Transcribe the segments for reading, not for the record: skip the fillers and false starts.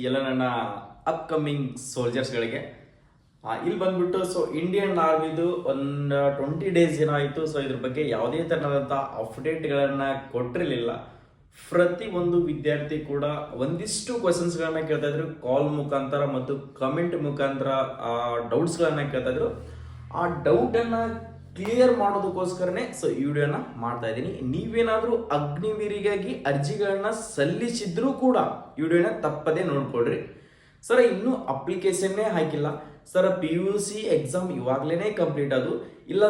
ಎಲ್ಲ ನನ್ನ ಅಪ್ಕಮಿಂಗ್ ಸೋಲ್ಜರ್ಸ್ಗಳಿಗೆ ಇಲ್ಲಿ ಬಂದ್ಬಿಟ್ಟು ಇಂಡಿಯನ್ ಆರ್ಮಿದು ಒಂದು 20 ಡೇಸ್ ಏನಾಯಿತು. ಇದ್ರ ಬಗ್ಗೆ ಯಾವುದೇ ತರನಾದಂಥ ಅಪ್ಡೇಟ್ಗಳನ್ನು ಕೊಟ್ಟಿರಲಿಲ್ಲ. ಪ್ರತಿ ಒಂದು ವಿದ್ಯಾರ್ಥಿ ಕೂಡ ಒಂದಿಷ್ಟು ಕ್ವಶನ್ಸ್ಗಳನ್ನ ಕೇಳ್ತಾ ಇದ್ರು, ಕಾಲ್ ಮುಖಾಂತರ ಮತ್ತು ಕಮೆಂಟ್ ಮುಖಾಂತರ ಡೌಟ್ಸ್ಗಳನ್ನ ಕೇಳ್ತಾ ಇದ್ರು. ಆ ಡೌಟನ್ನು ಕ್ಲಿಯರ್ ಮಾಡೋದಕ್ಕೋಸ್ಕರನೇ ಈ ವಿಡಿಯೋನ ಮಾಡ್ತಾ ಇದ್ದೀನಿ. ನೀವೇನಾದರೂ ಅಗ್ನಿವೀರಿಗಾಗಿ ಅರ್ಜಿಗಳನ್ನ ಸಲ್ಲಿಸಿದ್ರೂ ಕೂಡ ಈ ವಿಡಿಯೋನ ತಪ್ಪದೇ ನೋಡ್ಕೊಳ್ರಿ. ಇನ್ನೂ ಅಪ್ಲಿಕೇಶನ್ನೇ ಹಾಕಿಲ್ಲ PUC ಎಕ್ಸಾಮ್ ಇವಾಗಲೇ ಕಂಪ್ಲೀಟ್ ಅದು ಇಲ್ಲ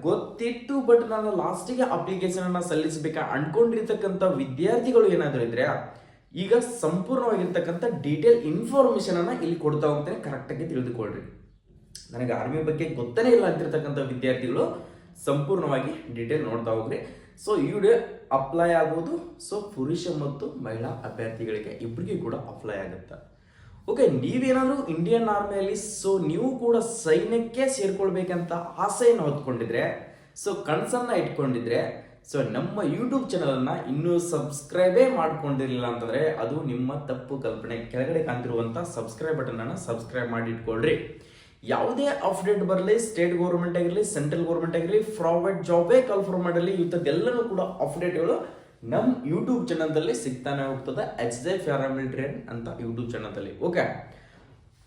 ಗೊತ್ತಿತ್ತು, ಬಟ್ ನಾನು ಲಾಸ್ಟಿಗೆ ಅಪ್ಲಿಕೇಶನ್ ಅನ್ನ ಸಲ್ಲಿಸಬೇಕಾ ಅನ್ಕೊಂಡಿರ್ತಕ್ಕಂಥ ವಿದ್ಯಾರ್ಥಿಗಳು ಏನಾದರೂ ಇದ್ರೆ ಈಗ ಸಂಪೂರ್ಣವಾಗಿರ್ತಕ್ಕಂಥ ಡೀಟೇಲ್ ಇನ್ಫಾರ್ಮೇಶನ್ ಅನ್ನ ಇಲ್ಲಿ ಕೊಡ್ತಾ ಹೋಗ್ತೇನೆ. ಕರೆಕ್ಟಾಗಿ ತಿಳಿದುಕೊಳ್ರಿ. ನನಗೆ ಆರ್ಮಿ ಬಗ್ಗೆ ಗೊತ್ತನೇ ಇಲ್ಲ ಅಂತಿರ್ತಕ್ಕಂಥ ವಿದ್ಯಾರ್ಥಿಗಳು ಸಂಪೂರ್ಣವಾಗಿ ಡೀಟೇಲ್ ನೋಡ್ತಾ ಹೋಗ್ರಿ. ಈ ವಿಡಿಯೋ ಅಪ್ಲೈ ಆಗೋದು ಪುರುಷ ಮತ್ತು ಮಹಿಳಾ ಅಭ್ಯರ್ಥಿಗಳಿಗೆ ಇಬ್ಬರಿಗೂ ಕೂಡ ಅಪ್ಲೈ ಆಗುತ್ತೆ. ಓಕೆ, ನೀವೇನಾದರೂ ಇಂಡಿಯನ್ ಆರ್ಮಿಯಲ್ಲಿ ನೀವು ಕೂಡ ಸೈನ್ಯಕ್ಕೆ ಸೇರ್ಕೊಳ್ಬೇಕಂತ ಆಸೆಯನ್ನು ಹೊತ್ಕೊಂಡಿದ್ರೆ ಕನಸನ್ನ ಇಟ್ಕೊಂಡಿದ್ರೆ ನಮ್ಮ ಯೂಟ್ಯೂಬ್ ಚಾನಲನ್ನು ಇನ್ನೂ ಸಬ್ಸ್ಕ್ರೈಬೇ ಮಾಡ್ಕೊಂಡಿರಲಿಲ್ಲ ಅಂತಂದರೆ ಅದು ನಿಮ್ಮ ತಪ್ಪು ಕಲ್ಪನೆ. ಕೆಳಗಡೆ ಕಾಣ್ತಿರುವಂಥ ಸಬ್ಸ್ಕ್ರೈಬ್ ಬಟನನ್ನು ಸಬ್ಸ್ಕ್ರೈಬ್ ಮಾಡಿ ಇಟ್ಕೊಳ್ರಿ. ಯಾವುದೇ ಅಪ್ಡೇಟ್ ಬರಲಿ, ಸ್ಟೇಟ್ ಗೌರ್ಮೆಂಟ್ ಆಗಿರಲಿ, ಸೆಂಟ್ರಲ್ ಗೌರ್ಮೆಂಟ್ ಆಗಿರಲಿ, ಪ್ರೈವೇಟ್ ಜಾಬೇ ಕನ್ಫರ್ಮ್ ಮಾಡಲಿ, ಇಂಥದ್ದೆಲ್ಲನೂ ಕೂಡ ಅಪ್ಡೇಟ್ಗಳು ನಮ್ಮ ಯೂಟ್ಯೂಬ್ ಚಾನಲ್ದಲ್ಲಿ ಸಿಗ್ತಾನೆ ಹೋಗ್ತದೆ. HJ ಪ್ಯಾರಾಮಿಲಿಟರಿ ಅಂತ ಯೂಟ್ಯೂಬ್ ಚಾನಲ್ದಲ್ಲಿ. ಓಕೆ,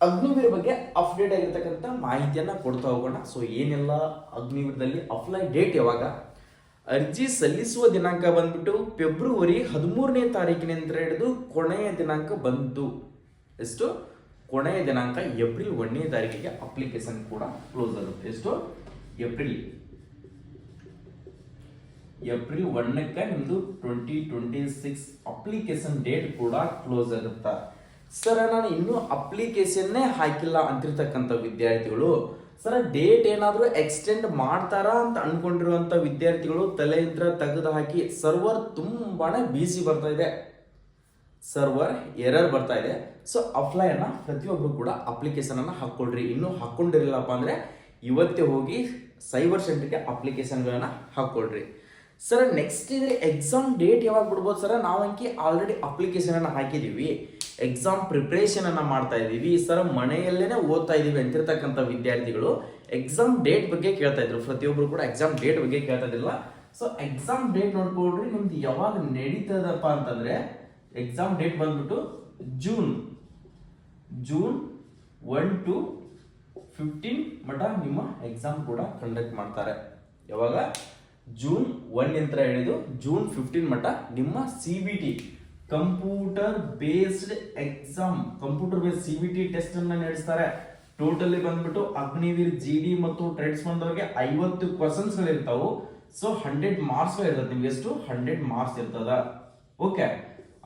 ಅಗ್ನಿವೀರ್ ಬಗ್ಗೆ ಅಪ್ಡೇಟ್ ಆಗಿರ್ತಕ್ಕಂಥ ಮಾಹಿತಿಯನ್ನು ಕೊಡ್ತಾ ಹೋಗೋಣ. ಏನೆಲ್ಲ ಅಗ್ನಿವೀರದಲ್ಲಿ ಅಪ್ಲೈ ಡೇಟ್ ಯಾವಾಗ, ಅರ್ಜಿ ಸಲ್ಲಿಸುವ ದಿನಾಂಕ ಬಂದ್ಬಿಟ್ಟು ಫೆಬ್ರವರಿ 13ನೇ ತಾರೀಕಿನಿಂದ ಹಿಡಿದು ಕೊನೆಯ ದಿನಾಂಕ ಬಂತು. ಎಷ್ಟು? ಕೊನೆಯ ದಿನಾಂಕ ಏಪ್ರಿಲ್ 1ನೇ ತಾರೀಕಿಗೆ ಅಪ್ಲಿಕೇಶನ್ ಕೂಡ ಕ್ಲೋಸ್ ಆಗುತ್ತೆ. ಎಷ್ಟು? ಏಪ್ರಿಲ್ 1ಕ್ಕೆ ನಿಮ್ದು 2026 ಅಪ್ಲಿಕೇಶನ್ ಡೇಟ್ ಕೂಡ ಕ್ಲೋಸ್ ಆಗುತ್ತಾ. ನಾನು ಇನ್ನೂ ಅಪ್ಲಿಕೇಶನ್ನೇ ಹಾಕಿಲ್ಲ ಅಂತಿರ್ತಕ್ಕಂಥ ವಿದ್ಯಾರ್ಥಿಗಳು ಡೇಟ್ ಏನಾದರೂ ಎಕ್ಸ್ಟೆಂಡ್ ಮಾಡ್ತಾರಾ ಅಂತ ಅನ್ಕೊಂಡಿರುವಂಥ ವಿದ್ಯಾರ್ಥಿಗಳು ತಲೆಯಿಂದ ತೆಗೆದು ಹಾಕಿ. ಸರ್ವರ್ ತುಂಬಾನೇ ಬಿಸಿ ಬರ್ತಾ ಇದೆ, ಸರ್ವರ್ ಎರರ್ ಬರ್ತಾ ಇದೆ. ಅಪ್ಲೈನ ಪ್ರತಿಯೊಬ್ಬರು ಕೂಡ ಅಪ್ಲಿಕೇಶನ್ ಅನ್ನ ಹಾಕೊಳ್ರಿ. ಇನ್ನೂ ಹಾಕೊಂಡಿರಲಿಲ್ಲಪ್ಪ ಅಂದ್ರೆ ಇವತ್ತೇ ಹೋಗಿ ಸೈಬರ್ ಸೆಂಟರ್ಗೆ ಅಪ್ಲಿಕೇಶನ್ಗಳನ್ನ ಹಾಕೊಳ್ರಿ. ನೆಕ್ಸ್ಟ್ ಇದ್ರೆ ಎಕ್ಸಾಮ್ ಡೇಟ್ ಯಾವಾಗ ಬಿಡ್ಬೋದು ನಾವಂಕಿ ಆಲ್ರೆಡಿ ಅಪ್ಲಿಕೇಶನ್ ಅನ್ನ ಹಾಕಿದೀವಿ, ಎಕ್ಸಾಮ್ ಪ್ರಿಪರೇಷನ್ ಅನ್ನ ಮಾಡ್ತಾ ಇದೀವಿ ಮನೆಯಲ್ಲೇನೆ ಓದ್ತಾ ಇದೀವಿ ಅಂತಿರ್ತಕ್ಕಂಥ ವಿದ್ಯಾರ್ಥಿಗಳು ಎಕ್ಸಾಮ್ ಡೇಟ್ ಬಗ್ಗೆ ಕೇಳ್ತಾ ಇದ್ರು. ಪ್ರತಿಯೊಬ್ಬರು ಕೂಡ ಎಕ್ಸಾಮ್ ಡೇಟ್ ಬಗ್ಗೆ ಕೇಳ್ತಾ ಇದ್ದಿಲ್ಲ. ಎಕ್ಸಾಮ್ ಡೇಟ್ ನೋಡ್ಕೊಳ್ರಿ. ನಿಮ್ದು ಯಾವಾಗ ನಡೀತದಪ್ಪ ಅಂತಂದ್ರೆ ಎಕ್ಸಾಮ್ ಡೇಟ್ ಬಂದ್ಬಿಟ್ಟು ಜೂನ್ 1 to 15 ಮಟ ನಿಮ್ಮ ಎಕ್ಸಾಮ್ ಕೂಡ ಕಂಡಕ್ಟ್ ಮಾಡ್ತಾರೆ. ಯಾವಾಗ? ಜೂನ್ 1 ಅಂತ ಹಿಡಿದು ಜೂನ್ 15 ಮಟ ನಿಮ್ಮ CBT computer based exam, computer based CBT test ಅನ್ನ ನಡೆಸ್ತಾರೆ. ಟೋಟಲಿ ಬಂದ್ಬಿಟ್ಟು ಅಗ್ನಿವೀರ್ GD ಮತ್ತು ಟ್ರೇಡ್ಸ್ ಬಂದವರಿಗೆ 50 ಕ್ವಶನ್ಸ್ ಗಳು ಇರ್ತಾವು. 100 ಮಾರ್ಕ್ಸ್ ಇರ್ತದೆ. ನಿಮ್ಗೆ ಎಷ್ಟು? 100 ಮಾರ್ಕ್ಸ್ ಇರ್ತದ. ಓಕೆ,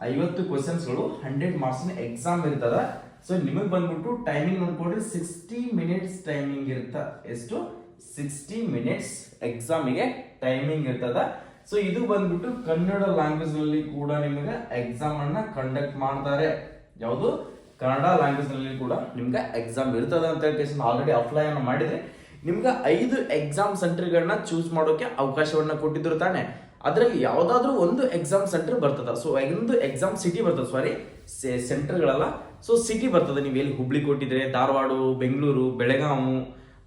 50 ಕ್ವಶನ್ಸ್ಗಳು 100 ಮಾರ್ಕ್ಸ್ ಎಕ್ಸಾಮ್ ಇರ್ತದ. ನಿಮಗೆ ಬಂದ್ಬಿಟ್ಟು ಟೈಮಿಂಗ್ ನೋಡ್ಕೊಡ್ರಿ, 60 ಮಿನಿಟ್ಸ್ ಟೈಮಿಂಗ್ ಇರುತ್ತ. ಎಷ್ಟು? 60 ಮಿನಿಟ್ಸ್ ಎಕ್ಸಾಮಿಗೆ ಟೈಮಿಂಗ್ ಇರ್ತದ. ಇದು ಬಂದ್ಬಿಟ್ಟು ಕನ್ನಡ ಲ್ಯಾಂಗ್ವೇಜ್ ನಲ್ಲಿ ಕೂಡ ನಿಮಗೆ ಎಕ್ಸಾಮ್ ಅನ್ನ ಕಂಡಕ್ಟ್ ಮಾಡ್ತಾರೆ. ಯಾವುದು? ಕನ್ನಡ ಲ್ಯಾಂಗ್ವೇಜ್ ನಲ್ಲಿ ಕೂಡ ನಿಮ್ಗೆ ಎಕ್ಸಾಮ್ ಇರ್ತದ ಅಂತ ಹೇಳಿ ಆಲ್ರೆಡಿ ಅಪ್ಲೈ ಅನ್ನ ಮಾಡಿದ್ರೆ ನಿಮ್ಗೆ 5 ಎಕ್ಸಾಮ್ ಸೆಂಟರ್ಗಳನ್ನ ಚೂಸ್ ಮಾಡೋಕೆ ಅವಕಾಶವನ್ನ ಕೊಟ್ಟಿದ್ರು ತಾನೆ. ಅದರಲ್ಲಿ ಯಾವ್ದಾದ್ರು ಒಂದು ಎಕ್ಸಾಮ್ ಸೆಂಟರ್ ಬರ್ತದ. ಒಂದು ಎಕ್ಸಾಮ್ ಸಿಟಿ ಬರ್ತದೆ, ಸೆಂಟರ್ಗಳಲ್ಲ, ಸಿಟಿ ಬರ್ತದೆ. ನೀವು ಎಲ್ಲಿ ಹುಬ್ಳಿ ಕೊಟ್ಟಿದ್ರೆ, ಧಾರವಾಡ, ಬೆಂಗಳೂರು, ಬೆಳಗಾವಿ,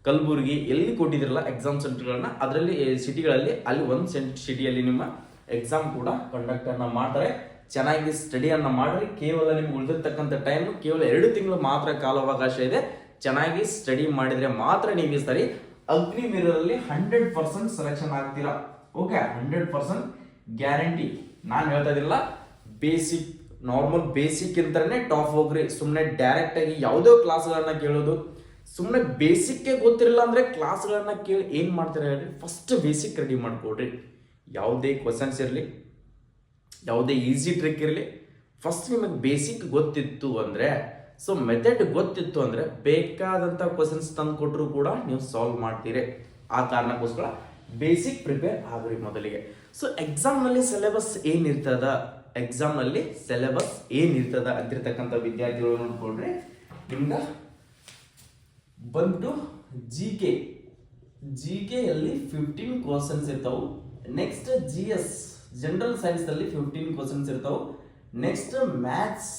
ಕಲಬುರಗಿ ಎಲ್ಲಿ ಕೊಟ್ಟಿದ್ರಲ್ಲ ಎಕ್ಸಾಮ್ ಸೆಂಟರ್ಗಳನ್ನ, ಅದರಲ್ಲಿ ಸಿಟಿಗಳಲ್ಲಿ ಅಲ್ಲಿ ಒಂದು ಸಿಟಿಯಲ್ಲಿ ನಿಮ್ಮ ಎಕ್ಸಾಮ್ ಕೂಡ ಕಂಡಕ್ಟ್ ಅನ್ನ ಮಾಡ್ತಾರೆ. ಚೆನ್ನಾಗಿ ಸ್ಟಡಿಯನ್ನ ಮಾಡ್ರಿ. ಕೇವಲ ನಿಮ್ಗೆ ಉಳಿದಿರ್ತಕ್ಕಂಥ ಟೈಮ್ ಕೇವಲ 2 ತಿಂಗಳು ಮಾತ್ರ ಕಾಲಾವಕಾಶ ಇದೆ. ಚೆನ್ನಾಗಿ ಸ್ಟಡಿ ಮಾಡಿದ್ರೆ ಮಾತ್ರ ನೀವು ಅಗ್ನಿವೀರಲ್ಲಿ 100% ಸೆಲೆಕ್ಷನ್ ಆಗ್ತೀರಾ. Okay, 100% guarantee. ನಾನು ಹೇಳ್ತಾ ಇದಿಲ್ಲ, ಬೇಸಿಕ್ ನಾರ್ಮಲ್ ಬೇಸಿಕ್ ಅಂತಾನೆ ಟಾಪ್ ಹೋಗ್ರಿ. ಸುಮ್ಮನೆ ಡೈರೆಕ್ಟ್ ಆಗಿ ಯಾವುದೋ ಕ್ಲಾಸ್ಗಳನ್ನ ಕೇಳೋದು, ಸುಮ್ಮನೆ ಬೇಸಿಕ್ಗೆ ಗೊತ್ತಿರಲಿಲ್ಲ ಅಂದ್ರೆ ಕ್ಲಾಸ್ಗಳನ್ನ ಕೇಳಿ ಏನ್ ಮಾಡ್ತಾರೆ ಹೇಳ್ರಿ. ಫಸ್ಟ್ ಬೇಸಿಕ್ ರೆಡಿ ಮಾಡ್ಕೊಡ್ರಿ. ಯಾವುದೇ ಕ್ವಶನ್ಸ್ ಇರಲಿ, ಯಾವುದೇ ಈಸಿ ಟ್ರಿಕ್ ಇರಲಿ, ಫಸ್ಟ್ ನಿಮಗೆ ಬೇಸಿಕ್ ಗೊತ್ತಿತ್ತು ಅಂದ್ರೆ, ಮೆಥಡ್ ಗೊತ್ತಿತ್ತು ಅಂದ್ರೆ ಬೇಕಾದಂತ ಕ್ವಶನ್ಸ್ ತಂದು ಕೊಟ್ಟರು ಕೂಡ ನೀವು ಸಾಲ್ವ್ ಮಾಡ್ತೀರಿ. ಆ ಕಾರಣಕ್ಕೋಸ್ಕರ ಬೇಸಿಕ್ ಪ್ರಿಪೇರ್ ಆಗ್ರಿ ಮೊದಲಿಗೆ. ಎಕ್ಸಾಮ್ ನಲ್ಲಿ ಸಿಲೆಬಸ್ ಏನಿರ್ತದ, ಎಕ್ಸಾಮ್ ನಲ್ಲಿ ಸಿಲೆಬಸ್ ಏನಿರ್ತದ ಅಂತಿರ್ತಕ್ಕಂಥ ವಿದ್ಯಾರ್ಥಿಗಳು ನೋಡ್ಕೊಳ್ರಿ. ನಿಮ್ಗೆ ಬಂದು ಜಿಕೆ ಯಲ್ಲಿ 15 ಕ್ವಶನ್ಸ್ ಇರ್ತಾವು. ನೆಕ್ಸ್ಟ್ ಜನರಲ್ ಸೈನ್ಸ್ ನಲ್ಲಿ 15 ಕ್ವಶನ್ಸ್ ಇರ್ತಾವು. ನೆಕ್ಸ್ಟ್ ಮ್ಯಾಥ್ಸ್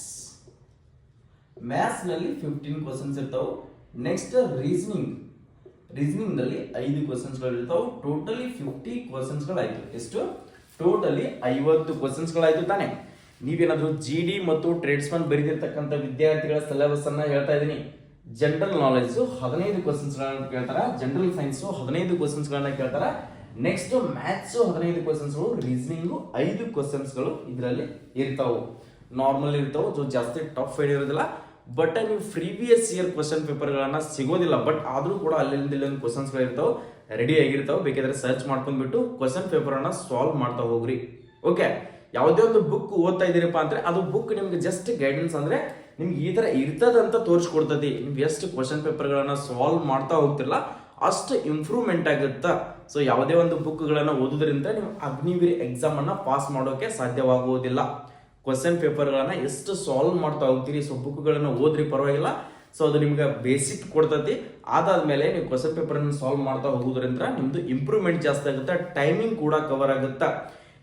ಮ್ಯಾಥ್ಸ್ ನಲ್ಲಿ 15 ಕ್ವಶನ್ಸ್ ಇರ್ತಾವೆ. ನೆಕ್ಸ್ಟ್ ರೀಸನಿಂಗ್ ನಲ್ಲಿ 5 ಕ್ವಶನ್ಸ್ ಗಳು ಇರ್ತಾವೆ. ಟೋಟಲಿ 50 ಕ್ವಶನ್ಸ್ ಗಳಾಯ್ತು. ಎಷ್ಟು? ಟೋಟಲಿ 50 ಕ್ವಶನ್ಸ್ ಗಳಾಯ್ತು ತಾನೆ. ನೀವೇನಾದ್ರೂ GD ಮತ್ತು ಟ್ರೇಡ್ಸ್ಮನ್ ಬರೆದಿರ್ತಕ್ಕಂಥ ವಿದ್ಯಾರ್ಥಿಗಳ ಸಿಲೆಬಸ್ ಅನ್ನ ಹೇಳ್ತಾ ಇದೀನಿ. ಜನರಲ್ ನಾಲೆಜ್ 15 ಕ್ವಶನ್ಸ್ ಗಳನ್ನ ಕೇಳ್ತಾರ, ಜನರಲ್ ಸೈನ್ಸ್ 15 ಕ್ವಶನ್ಸ್ ಗಳನ್ನ ಕೇಳ್ತಾರ, ನೆಕ್ಸ್ಟ್ ಮ್ಯಾಥ್ಸ್ 15 ಕ್ವಶನ್ಸ್ ಗಳು, ರೀಸನಿಂಗ್ 5 ಕ್ವಶನ್ಸ್ ಗಳು ಇದರಲ್ಲಿ ಇರ್ತಾವು. ನಾರ್ಮಲ್ ಇರ್ತಾವೆ, ಸೊ ಜಾಸ್ತಿ ಟಫ್ ಇರೋದಿಲ್ಲ. ಬಟ್ ನೀವು ಪ್ರೀವಿಯಸ್ ಇಯರ್ ಕ್ವಶನ್ ಪೇಪರ್ ಗಳನ್ನ ಸಿಗೋದಿಲ್ಲ. ಬಟ್ ಆದ್ರೂ ಕೂಡ ಅಲ್ಲಿಂದ ಇಲ್ಲೊಂದು ಕ್ವಶನ್ಸ್ ಗಳು ಇರ್ತಾವೆ, ರೆಡಿ ಆಗಿರ್ತಾವೆ. ಬೇಕಾದ್ರೆ ಸರ್ಚ್ ಮಾಡ್ಕೊಂಡ್ಬಿಟ್ಟು ಕ್ವಶನ್ ಪೇಪರ್ ಅನ್ನ ಸಾಲ್ವ್ ಮಾಡ್ತಾ ಹೋಗ್ರಿ. ಓಕೆ, ಯಾವುದೇ ಒಂದು ಬುಕ್ ಓದ್ತಾ ಇದೀರಪ್ಪ ಅಂದ್ರೆ ಅದು ಬುಕ್ ನಿಮ್ಗೆ ಜಸ್ಟ್ ಗೈಡೆನ್ಸ್, ಅಂದ್ರೆ ನಿಮ್ಗೆ ಈ ತರ ಇರ್ತದಂತ ತೋರಿಸ್ಕೊಡ್ತದೆ. ನೀವು ಎಷ್ಟು ಕ್ವಶನ್ ಪೇಪರ್ ಗಳನ್ನ ಸಾಲ್ವ್ ಮಾಡ್ತಾ ಹೋಗ್ತಿರಲ್ಲ ಅಷ್ಟು ಇಂಪ್ರೂವ್ಮೆಂಟ್ ಆಗುತ್ತಾ. ಸೊ ಯಾವುದೇ ಒಂದು ಬುಕ್ ಗಳನ್ನ ಓದೋದ್ರಿಂದ ನೀವು ಅಗ್ನಿವೀರ್ ಎಕ್ಸಾಮ್ ಅನ್ನ ಪಾಸ್ ಮಾಡೋಕೆ ಸಾಧ್ಯವಾಗುವುದಿಲ್ಲ. ಕ್ವಶನ್ ಪೇಪರ್ ಗಳನ್ನ ಎಷ್ಟು ಸಾಲ್ವ್ ಮಾಡ್ತಾ ಹೋಗ್ತೀರಿ, ಸೊ ಬುಕ್ ಗಳನ್ನ ಓದ್ರಿ ಪರವಾಗಿಲ್ಲ. ಸೊ ಅದು ನಿಮ್ಗೆ ಬೇಸಿಕ್ ಕೊಡ್ತತಿ. ಅದಾದ್ಮೇಲೆ ನೀವು ಕ್ವಶನ್ ಪೇಪರ್ ಅನ್ನು ಸಾಲ್ವ್ ಮಾಡ್ತಾ ಹೋಗೋದ್ರಿಂದ ನಿಮ್ದು ಇಂಪ್ರೂವ್ಮೆಂಟ್ ಜಾಸ್ತಿ ಆಗುತ್ತೆ, ಟೈಮಿಂಗ್ ಕೂಡ ಕವರ್ ಆಗುತ್ತಾ.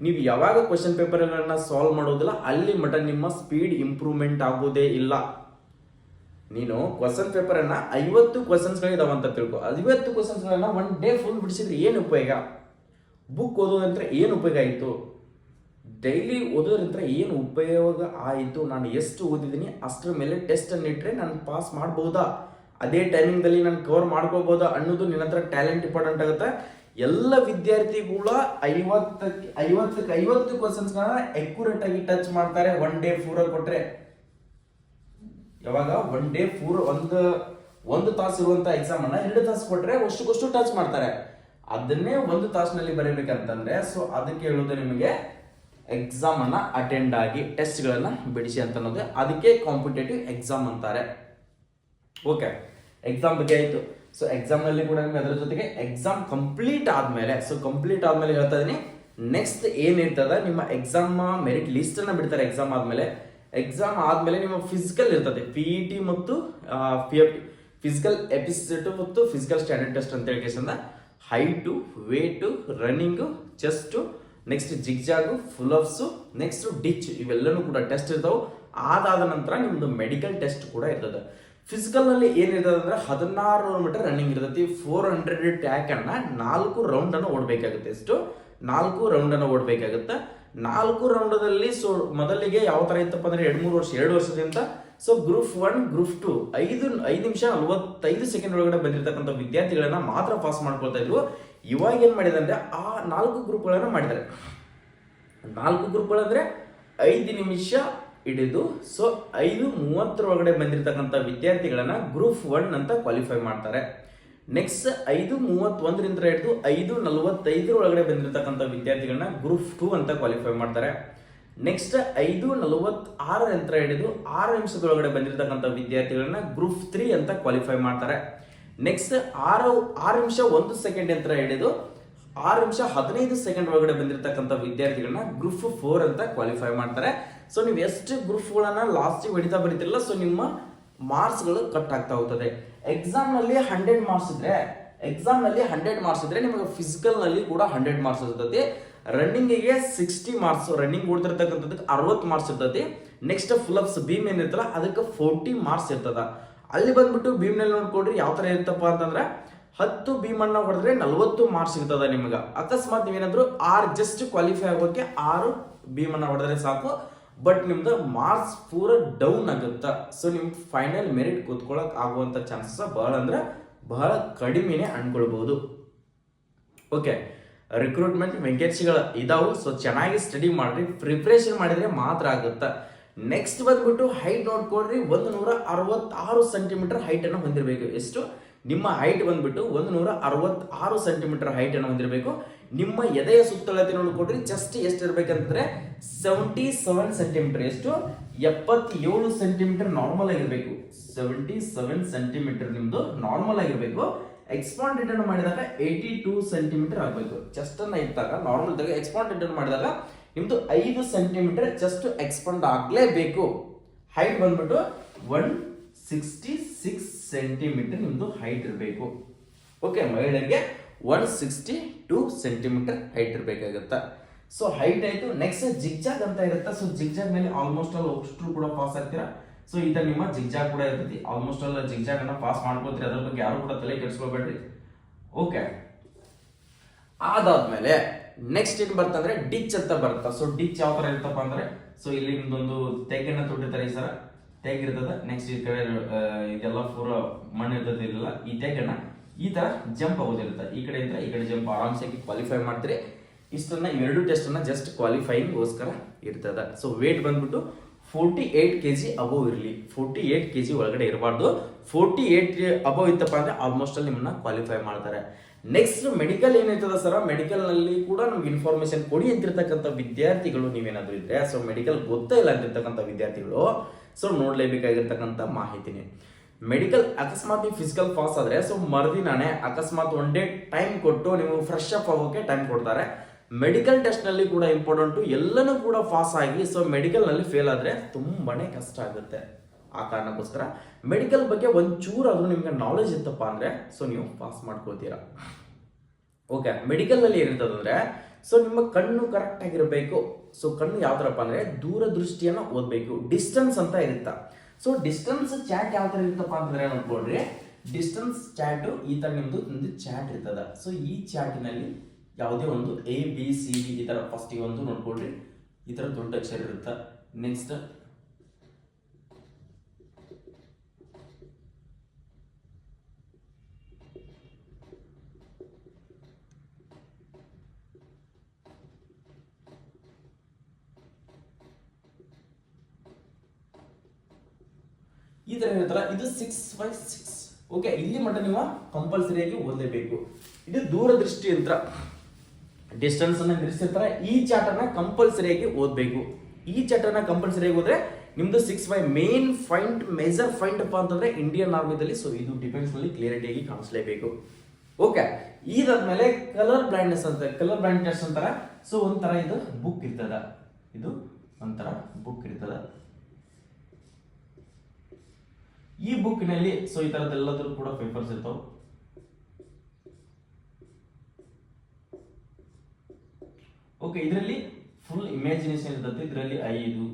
ನೀವು ಯಾವಾಗ ಕ್ವಶನ್ ಪೇಪರ್ ಗಳನ್ನ ಸಾಲ್ವ್ ಮಾಡೋದಿಲ್ಲ ಅಲ್ಲಿ ಮಟ್ಟ ನಿಮ್ಮ ಸ್ಪೀಡ್ ಇಂಪ್ರೂವ್ಮೆಂಟ್ ಆಗೋದೇ ಇಲ್ಲ. ನೀನು ಕ್ವಶನ್ ಪೇಪರ್ ಅನ್ನ 50 ಕ್ವಶನ್ಸ್ ಗಳಿದಾವಂತ ತಿಳ್ಕೊ. 50 ಕ್ವಶನ್ಸ್ ಗಳನ್ನ 1 ಡೇ ಫುಲ್ ಬಿಡಿಸಿದ್ರೆ ಏನು ಉಪಯೋಗ? ಬುಕ್ ಓದೋದಂತ್ರ ಏನು ಉಪಯೋಗ ಆಯಿತು? ಡೈಲಿ ಓದೋದ್ರಿಂದ ಏನು ಉಪಯೋಗ ಆಯಿತು? ನಾನು ಎಷ್ಟು ಓದಿದ್ದೀನಿ ಅಷ್ಟರ ಮೇಲೆ ಟೆಸ್ಟ್ ಅನ್ನು ಇಟ್ಟರೆ ನಾನು ಪಾಸ್ ಮಾಡ್ಬೋದಾ, ಅದೇ ಟೈಮಿಂಗ್ದಲ್ಲಿ ನಾನು ಕವರ್ ಮಾಡ್ಕೋಬೋದಾ ಅನ್ನೋದು ನಿನ್ನ ಹತ್ರ ಟ್ಯಾಲೆಂಟ್ ಇಂಪಾರ್ಟೆಂಟ್ ಆಗುತ್ತೆ. ಎಲ್ಲ ವಿದ್ಯಾರ್ಥಿಗಳ 50 ಕ್ವಶನ್ಸ್ಗಳನ್ನ ಅಕ್ಯುರೇಟ್ ಆಗಿ ಟಚ್ ಮಾಡ್ತಾರೆ 1 ಡೇ ಪೂರ ಕೊಟ್ರೆ. ಯಾವಾಗ 1 ಡೇ ಪೂರ ಒಂದು ತಾಸು ಇರುವಂತ ಎಕ್ಸಾಮ್ ಅನ್ನ 2 ತಾಸು ಕೊಟ್ರೆ ಅಷ್ಟಕ್ಕಷ್ಟು ಟಚ್ ಮಾಡ್ತಾರೆ. ಅದನ್ನೇ 1 ತಾಸಿನಲ್ಲಿ ಬರೀಬೇಕಂತಂದ್ರೆ ಸೊ ಅದಕ್ಕೆ ಹೇಳೋದು ನಿಮಗೆ ಎಕ್ಸಾಮ್ ಅನ್ನ ಅಟೆಂಡ್ ಆಗಿ ಟೆಸ್ಟ್ ಗಳನ್ನ ಬಿಡಿಸಿ ಅಂತ ಅನ್ನೋದು. ಅದಕ್ಕೆ ಕಾಂಪಿಟೇಟಿವ್ ಎಕ್ಸಾಮ್ ಅಂತಾರೆ. ಓಕೆ, ಎಕ್ಸಾಮ್ ಬಗ್ಗೆ ಆಯ್ತು. ಸೊ ಎಕ್ಸಾಮ್ ನಲ್ಲಿ ಕೂಡ ನಿಮ್ಗೆ ಅದರ ಜೊತೆಗೆ ಎಕ್ಸಾಮ್ ಕಂಪ್ಲೀಟ್ ಆದ್ಮೇಲೆ ಹೇಳ್ತಾ ಇದೀನಿ, ನೆಕ್ಸ್ಟ್ ಏನಿರ್ತದ ನಿಮ್ಮ ಎಕ್ಸಾಮ್ ಮೆರಿಟ್ ಲಿಸ್ಟ್ ಅನ್ನ ಬಿಡ್ತಾರೆ. ಎಕ್ಸಾಮ್ ಆದ್ಮೇಲೆ ನಿಮ್ಮ ಫಿಸಿಕಲ್ ಇರ್ತದೆ, PET ಮತ್ತು ಫಿಸಿಕಲ್ ಎಪಿಸಿಟ್ ಮತ್ತು ಫಿಸಿಕಲ್ ಸ್ಟ್ಯಾಂಡರ್ಡ್ ಟೆಸ್ಟ್ ಅಂತ ಹೇಳಿ height, weight, running, chest, next zigzag, pull ups, next ditch, ಇವೆಲ್ಲನೂ ಕೂಡ ಟೆಸ್ಟ್ ಇರ್ತಾವೆ. ಅದಾದ ನಂತರ ನಿಮ್ದು ಮೆಡಿಕಲ್ ಟೆಸ್ಟ್ ಕೂಡ ಇರ್ತದೆ. ಫಿಸಿಕಲ್ ನಲ್ಲಿ ಏನಿರ್ತದೆ ಅಂದ್ರೆ 1600 ಮೀಟರ್ ರನ್ನಿಂಗ್ ಇರ್ತೈತಿ. 400 ಟ್ಯಾಕ್ ಅನ್ನ 4 ರೌಂಡ್ ಅನ್ನು ಓಡಬೇಕಾಗುತ್ತೆ. ಎಷ್ಟು? 4 ರೌಂಡ್ ಅನ್ನು ಓಡಬೇಕಾಗುತ್ತೆ. 4 ರೌಂಡದಲ್ಲಿ ಸೊ ಮೊದಲಿಗೆ ಯಾವ ತರ ಇತ್ತಪ್ಪ ಅಂದ್ರೆ 2 ವರ್ಷದಿಂದ ಸೊ ಗ್ರೂಪ್ 1 ಗ್ರೂಪ್ 2 5 ನಿಮಿಷ 45 ಸೆಕೆಂಡ್ ಒಳಗಡೆ ಬಂದಿರತಕ್ಕಂಥ ವಿದ್ಯಾರ್ಥಿಗಳನ್ನ ಮಾತ್ರ ಪಾಸ್ ಮಾಡ್ಕೊಳ್ತಾ ಇದ್ರು. ಇವಾಗ ಏನ್ ಮಾಡಿದೆ ಅಂದ್ರೆ ಆ 4 ಗ್ರೂಪ್ಗಳನ್ನ ಮಾಡಿದ್ದಾರೆ. 4 ಗ್ರೂಪ್ಗಳಂದ್ರೆ 5 ನಿಮಿಷ ಹಿಡಿದು ಸೊ 5:30 ಒಳಗಡೆ ಬಂದಿರತಕ್ಕಂಥ ವಿದ್ಯಾರ್ಥಿಗಳನ್ನ ಗ್ರೂಪ್ 1 ಅಂತ ಕ್ವಾಲಿಫೈ ಮಾಡ್ತಾರೆ. ನೆಕ್ಸ್ಟ್ 5:31 ಹಿಡಿದು 5:45 ಒಳಗಡೆ ಬಂದಿರತಕ್ಕಂಥ ವಿದ್ಯಾರ್ಥಿಗಳನ್ನ ಗ್ರೂಪ್ 2 ಅಂತ ಕ್ವಾಲಿಫೈ ಮಾಡ್ತಾರೆ. ನೆಕ್ಸ್ಟ್ 5:46 ಅಂತ ಹಿಡಿದು 6 ನಿಮಿಷದೊಳಗಡೆ ಬಂದಿರತಕ್ಕಂಥ ವಿದ್ಯಾರ್ಥಿಗಳನ್ನ ಗ್ರೂಪ್ 3 ಅಂತ ಕ್ವಾಲಿಫೈ ಮಾಡ್ತಾರೆ. ನೆಕ್ಸ್ಟ್ 6 ನಿಮಿಷ 1 ಸೆಕೆಂಡ್ ಅಂತ ಹಿಡಿದು 6 ನಿಮಿಷ 15 ಸೆಕೆಂಡ್ ಒಳಗಡೆ ಬಂದಿರತಕ್ಕಂಥ ವಿದ್ಯಾರ್ಥಿಗಳನ್ನ ಗ್ರೂಪ್ 4 ಅಂತ ಕ್ವಾಲಿಫೈ ಮಾಡ್ತಾರೆ. ಸೊ ನೀವು ಎಷ್ಟು ಗ್ರೂಪ್ಗಳನ್ನ ಲಾಸ್ಟಿಗೆ ಹೊಡಿತಾ ಬರೀತಿರಲ್ಲ ಸೊ ನಿಮ್ಮ ಮಾರ್ಕ್ಸ್ಗಳು ಕಟ್ ಆಗ್ತಾ ಹೋಗ್ತದೆ. ಎಕ್ಸಾಮ್ ನಲ್ಲಿ 100 ಮಾರ್ಕ್ಸ್ ಇದ್ರೆ ನಿಮಗೆ ಫಿಸಿಕಲ್ ನಲ್ಲಿ ಕೂಡ 100 ಮಾರ್ಕ್ಸ್ ಇರ್ತದೆ. ರನ್ನಿಂಗಿಗೆ 60 ಮಾರ್ಕ್ಸ್, ರನ್ನಿಂಗ್ ಓಡ್ತಿರ್ತಕ್ಕಂಥದಕ್ಕೆ 60 ಮಾರ್ಕ್ಸ್ ಇರ್ತದೆ. ನೆಕ್ಸ್ಟ್ ಫುಲ್ ಅಪ್ಸ್ ಬೀಮ್ ಏನಿರ್ತಲ್ಲ ಅದಕ್ಕೆ 40 ಮಾರ್ಕ್ಸ್ ಇರ್ತದ. ಅಲ್ಲಿ ಬಂದ್ಬಿಟ್ಟು ಬೀಮ್ ನಲ್ಲಿ ನೋಡ್ಕೊಡ್ರಿ ಯಾವ ತರ ಇರ್ತಪ್ಪ ಅಂತಂದ್ರೆ 10 ಬೀಮ್ ಅನ್ನ ಹೊಡೆದ್ರೆ 40 ಮಾರ್ಕ್ಸ್ ಇರ್ತದ ನಿಮ್ಗೆ. ಅಕಸ್ಮಾತ್ ನೀವೇನಾದ್ರು 6 ಜಸ್ಟ್ ಕ್ವಾಲಿಫೈ ಆಗೋಕೆ 6 ಬೀಮ್ ಅನ್ನ ಹೊಡೆದ್ರೆ ಸಾಕು, ಬಟ್ ನಿಮ್ದು ಮಾರ್ಕ್ಸ್ ಪೂರ ಡೌನ್ ಆಗುತ್ತ. ಸೊ ನಿಮ್ ಫೈನಲ್ ಮೆರಿಟ್ ಕೂತ್ಕೊಳ್ಳಕ್ ಆಗುವಂತ ಚಾನ್ಸಸ್ ಬಹಳ ಕಡಿಮೆನೆ ಅನ್ಕೊಳ್ಬಹುದು. ಓಕೆ, ರಿಕ್ರೂಟ್ಮೆಂಟ್ ವೇಕೆನ್ಸಿಗಳು ಇದಾವು. ಸೊ ಚೆನ್ನಾಗಿ ಸ್ಟಡಿ ಮಾಡ್ರಿ, ಪ್ರಿಪರೇಷನ್ ಮಾಡಿದ್ರೆ ಮಾತ್ರ ಆಗುತ್ತ. ನೆಕ್ಸ್ಟ್ ಬಂದ್ಬಿಟ್ಟು ಹೈಟ್ ನೋಡ್ಕೊಡ್ರಿ. 166 ಸೆಂಟಿಮೀಟರ್ ಹೈಟ್ ಅನ್ನು ಹೊಂದಿರಬೇಕು. ಎಷ್ಟು? ನಿಮ್ಮ ಹೈಟ್ ಬಂದ್ಬಿಟ್ಟು 166 ಸೆಂಟಿಮೀಟರ್ ಹೈಟ್ ಅನ್ನು ಹೊಂದಿರಬೇಕು. ನಿಮ್ಮ ಎದೆಯ ಸುತ್ತಳತೆ ನೋಡ್ಕೊಡ್ರಿ. ಚೆಸ್ಟ್ ಎಷ್ಟು ಇರ್ಬೇಕಂತಂದ್ರೆ 77 ಸೆಂಟಿಮೀಟರ್. ಎಷ್ಟು? 77 ಸೆಂಟಿಮೀಟರ್ ನಾರ್ಮಲ್ ಆಗಿರ್ಬೇಕು. 77 ಸೆಂಟಿಮೀಟರ್ ನಿಮ್ದು ನಾರ್ಮಲ್ ಆಗಿರ್ಬೇಕು. ಎಕ್ಸ್ಪಾಂಡ್ ರಿಟರ್ನ್ ಮಾಡಿದಾಗ 82 ಸೆಂಟಿಮೀಟರ್ ಆಗಬೇಕು. ಚೆಸ್ಟ್ ಅನ್ನ ಇಟ್ಟಾಗ ನಾರ್ಮಲ್ ಇದ್ದಾಗ ಎಕ್ಸ್ಪಾಂಡ್ ರಿಟರ್ನ್ ಮಾಡಿದಾಗ ನಿಮ್ದು 5 ಸೆಂಟಿಮೀಟರ್ ಚೆಸ್ಟ್ ಎಕ್ಸ್ಪಾಂಡ್ ಆಗ್ಲೇಬೇಕು. ಹೈಟ್ ಬಂದ್ಬಿಟ್ಟು 166 ಸೆಂಟಿಮೀಟರ್ ನಿಮ್ದು ಹೈಟ್ ಇರಬೇಕು. ಓಕೆ, ಮಹಿಳೆಯರಿಗೆ 162 ಸೆಂಟಿಮೀಟರ್ ಹೈಟ್ ಇರಬೇಕಾಗತ್ತ. ಸೊ ಹೈಟ್ ಆಯ್ತು. ನೆಕ್ಸ್ಟ್ ಜಿಗ್ಜಾಗ್ ಅಂತ ಇರುತ್ತೆ. ಸೊ ಜಿಗ್ಜಾಗ್ ಮೇಲೆ ಆಲ್ಮೋಸ್ಟ್ ಆಲ್ ಅಷ್ಟು ಕೂಡ ಪಾಸ್ ಆಗ್ತೀರಾ. ಸೊ ಈ ತರ ನಿಮ್ಮ ಜಿಗ್ಜಾಗ್ ಕೂಡ ಇರ್ತೈತಿ. ಆಲ್ಮೋಸ್ಟ್ ಅಲ್ಲ ಜಿಗ್ಜಾಗ್ ಅನ್ನ ಪಾಸ್ ಮಾಡ್ಕೊಳ್ತೀರಿ, ಅದ್ರ ಬಗ್ಗೆ ಯಾರು ಕೂಡ ತಲೆ ಕೆಡಿಸ್ಕೋಬೇಡ್ರಿ. ಓಕೆ, ಅದಾದ್ಮೇಲೆ ನೆಕ್ಸ್ಟ್ ಏನ್ ಬರ್ತಂದ್ರೆ ಡಿಚ್ ಅಂತ ಬರುತ್ತಾ. ಸೊ ಡಿಚ್ ಯಾವ ತರ ಇರ್ತಪ್ಪ ಅಂದ್ರೆ, ಸೊ ಇಲ್ಲಿ ನಿಮ್ದೊಂದು ತೆಗ್ಗನ್ನ ತೊಟ್ಟಿರ್ತಾರೆ, ಈ ಸರ ತೆಗ್ಗಿರ್ತದ. ನೆಕ್ಸ್ಟ್ ಈ ಕಡೆ ಇದೆಲ್ಲ ಪೂರ ಮಣ್ಣು ಇರ್ತದೆ, ಇಲ್ಲ ಈ ತೆಗ್ಗನ್ನ ಈ ತರ ಜಂಪ್ ಆಗೋದಿರುತ್ತೆ, ಈ ಕಡೆಯಿಂದ ಈ ಕಡೆ ಜಂಪ್ ಆರಾಮ್ಸೆ ಕ್ವಾಲಿಫೈ ಮಾಡ್ತೀರಿ. ಇಷ್ಟನ್ನ ಇವೆರಡು ಟೆಸ್ಟ್ ಅನ್ನ ಜಸ್ಟ್ ಕ್ವಾಲಿಫೈಯಿಂಗ್ ಗೋಸ್ಕರ ಇರ್ತದ. ಸೊ ವೇಟ್ ಬಂದ್ಬಿಟ್ಟು 48 kg ಅಬೋವ್ ಇರಲಿ, 48 kg ಒಳಗಡೆ ಇರಬಾರ್ದು. 48 ಅಬೋವ್ ಇತ್ತಪ್ಪ ಅಂದ್ರೆ ಆಲ್ಮೋಸ್ಟ್ ಅಲ್ಲಿ ನಿಮ್ಮನ್ನ ಕ್ವಾಲಿಫೈ ಮಾಡ್ತಾರೆ. ನೆಕ್ಸ್ಟ್ ಮೆಡಿಕಲ್ ಏನಿರ್ತದ ಸರ್, ಮೆಡಿಕಲ್ ನಲ್ಲಿ ಕೂಡ ನಮ್ಗೆ ಇನ್ಫಾರ್ಮೇಶನ್ ಕೊಡಿ ಅಂತಿರ್ತಕ್ಕಂಥ ವಿದ್ಯಾರ್ಥಿಗಳು ನೀವೇನಾದ್ರೂ ಇದ್ರೆ, ಸೊ ಮೆಡಿಕಲ್ ಗೊತ್ತೇ ಇಲ್ಲ ಅಂತಿರ್ತಕ್ಕಂಥ ವಿದ್ಯಾರ್ಥಿಗಳು, ಸೊ ನೋಡ್ಲೇಬೇಕಾಗಿರ್ತಕ್ಕಂಥ ಮಾಹಿತಿನೇ ಮೆಡಿಕಲ್. ಅಕಸ್ಮಾತ್ ನೀವು ಫಿಸಿಕಲ್ ಪಾಸ್ ಆದ್ರೆ ಸೊ ಮರುದಿನಾನೆ ಅಕಸ್ಮಾತ್ ಒನ್ ಡೇ ಟೈಮ್ ಕೊಟ್ಟು ನೀವು ಫ್ರೆಶ್ ಅಪ್ ಆಗೋಕೆ ಟೈಮ್ ಕೊಡ್ತಾರೆ. ಮೆಡಿಕಲ್ ಟೆಸ್ಟ್ ನಲ್ಲಿ ಕೂಡ ಇಂಪಾರ್ಟೆಂಟು, ಎಲ್ಲನೂ ಕೂಡ ಪಾಸ್ ಆಗಿ ಸೊ ಮೆಡಿಕಲ್ ನಲ್ಲಿ ಫೇಲ್ ಆದ್ರೆ ತುಂಬಾನೇ ಕಷ್ಟ ಆಗುತ್ತೆ. ಆ ಕಾರಣಕ್ಕೋಸ್ಕರ ಮೆಡಿಕಲ್ ಬಗ್ಗೆ ಒಂಚೂರು ಆದ್ರೂ ನಿಮ್ಗೆ ನಾಲೆಜ್ ಇತ್ತಪ್ಪ ಅಂದ್ರೆ ಸೊ ನೀವು ಪಾಸ್ ಮಾಡ್ಕೊಳ್ತೀರಾ. ಓಕೆ, ಮೆಡಿಕಲ್ ನಲ್ಲಿ ಏನಿರ್ತದಂದ್ರೆ ಸೊ ನಿಮ್ಮ ಕಣ್ಣು ಕರೆಕ್ಟ್ ಆಗಿರಬೇಕು. ಸೊ ಕಣ್ಣು ಯಾವ ತರಪ್ಪ ಅಂದ್ರೆ ದೂರದೃಷ್ಟಿಯನ್ನ ಓದ್ಬೇಕು. ಡಿಸ್ಟೆನ್ಸ್ ಅಂತ ಇರುತ್ತಾ, ಸೊ ಡಿಸ್ಟೆನ್ಸ್ ಚಾಟ್ ಯಾವ ತರ ಇರುತ್ತಪ್ಪ ಅಂತಂದ್ರೆ ನೋಡ್ಕೊಳ್ರಿ, ಡಿಸ್ಟೆನ್ಸ್ ಚಾಟ್ ಈ ತರ ನಿಮ್ದು ಒಂದು ಚಾಟ್ ಇರ್ತದ. ಸೊ ಈ ಚಾಟಿನಲ್ಲಿ ಯಾವುದೇ ಒಂದು ABCD ಈ ತರ ಫಸ್ಟ್ ಒಂದು ನೋಡ್ಕೊಳ್ರಿ, ಈ ತರ ದೊಡ್ಡ ಅಕ್ಷರ ಇರುತ್ತ. ನೆಕ್ಸ್ಟ್ ಈ ತರ ಇರುತ್ತಲ್ಲ, ಇದು 6/6. ಓಕೆ, ಇಲ್ಲಿ ಮಟ್ಟ ನೀವು ಕಂಪಲ್ಸರಿಯಾಗಿ ಓದಲೇಬೇಕು. ಇದು ದೂರದೃಷ್ಟಿ ಯಂತ್ರ, ಡಿಸ್ಟೆನ್ಸ್ ಅನ್ನ ನಿರ್ಸಿರ್ತಾರೆ. ಈ ಚಾರ್ಟ್ ಅನ್ನ ಕಂಪಲ್ಸರಿಯಾಗಿ ಓದಬೇಕು. ಈ ಚಾರ್ಟ್ ಅನ್ನ ಕಂಪಲ್ಸರಿಯಾಗಿ ಓದ್ರೆ ನಿಮ್ದು 6/5 ಮೇನ್ ಪಾಯಿಂಟ್, ಮೇಜರ್ ಪಾಯಿಂಟ್ ಅಪ್ಪ ಅಂತಂದ್ರೆ ಇಂಡಿಯನ್ ಆರ್ಮಿದಲ್ಲಿ. ಸೊ ಇದು ಡಿಫೆನ್ಸ್ ನಲ್ಲಿ ಕ್ಲಿಯರಿಟಿಯಾಗಿ ಕಾಣಿಸ್ಲೇಬೇಕು. ಓಕೆ, ಇದಾದ್ಮೇಲೆ ಕಲರ್ ಬ್ಲೈಂಡ್ನೆಸ್ ಅಂತ, ಕಲರ್ ಬ್ಲೈಂಡ್ನೆಸ್ ಅಂತಾರ. ಸೊ ಒಂಥರ ಇದು ಬುಕ್ ಇರ್ತದ, ಇದು ಒಂಥರ ಬುಕ್ ಇರ್ತದ. ಈ ಬುಕ್ ನಲ್ಲಿ ಸೊ ಈ ತರದೆಲ್ಲದರೂ ಕೂಡ ಪೇಪರ್ಸ್ ಇರ್ತಾವ. ಓಕೆ, ಇದರಲ್ಲಿ ಫುಲ್ ಇಮ್ಯಾಜಿನೇಷನ್ ಇರ್ತದೆ. ಇದರಲ್ಲಿ 5,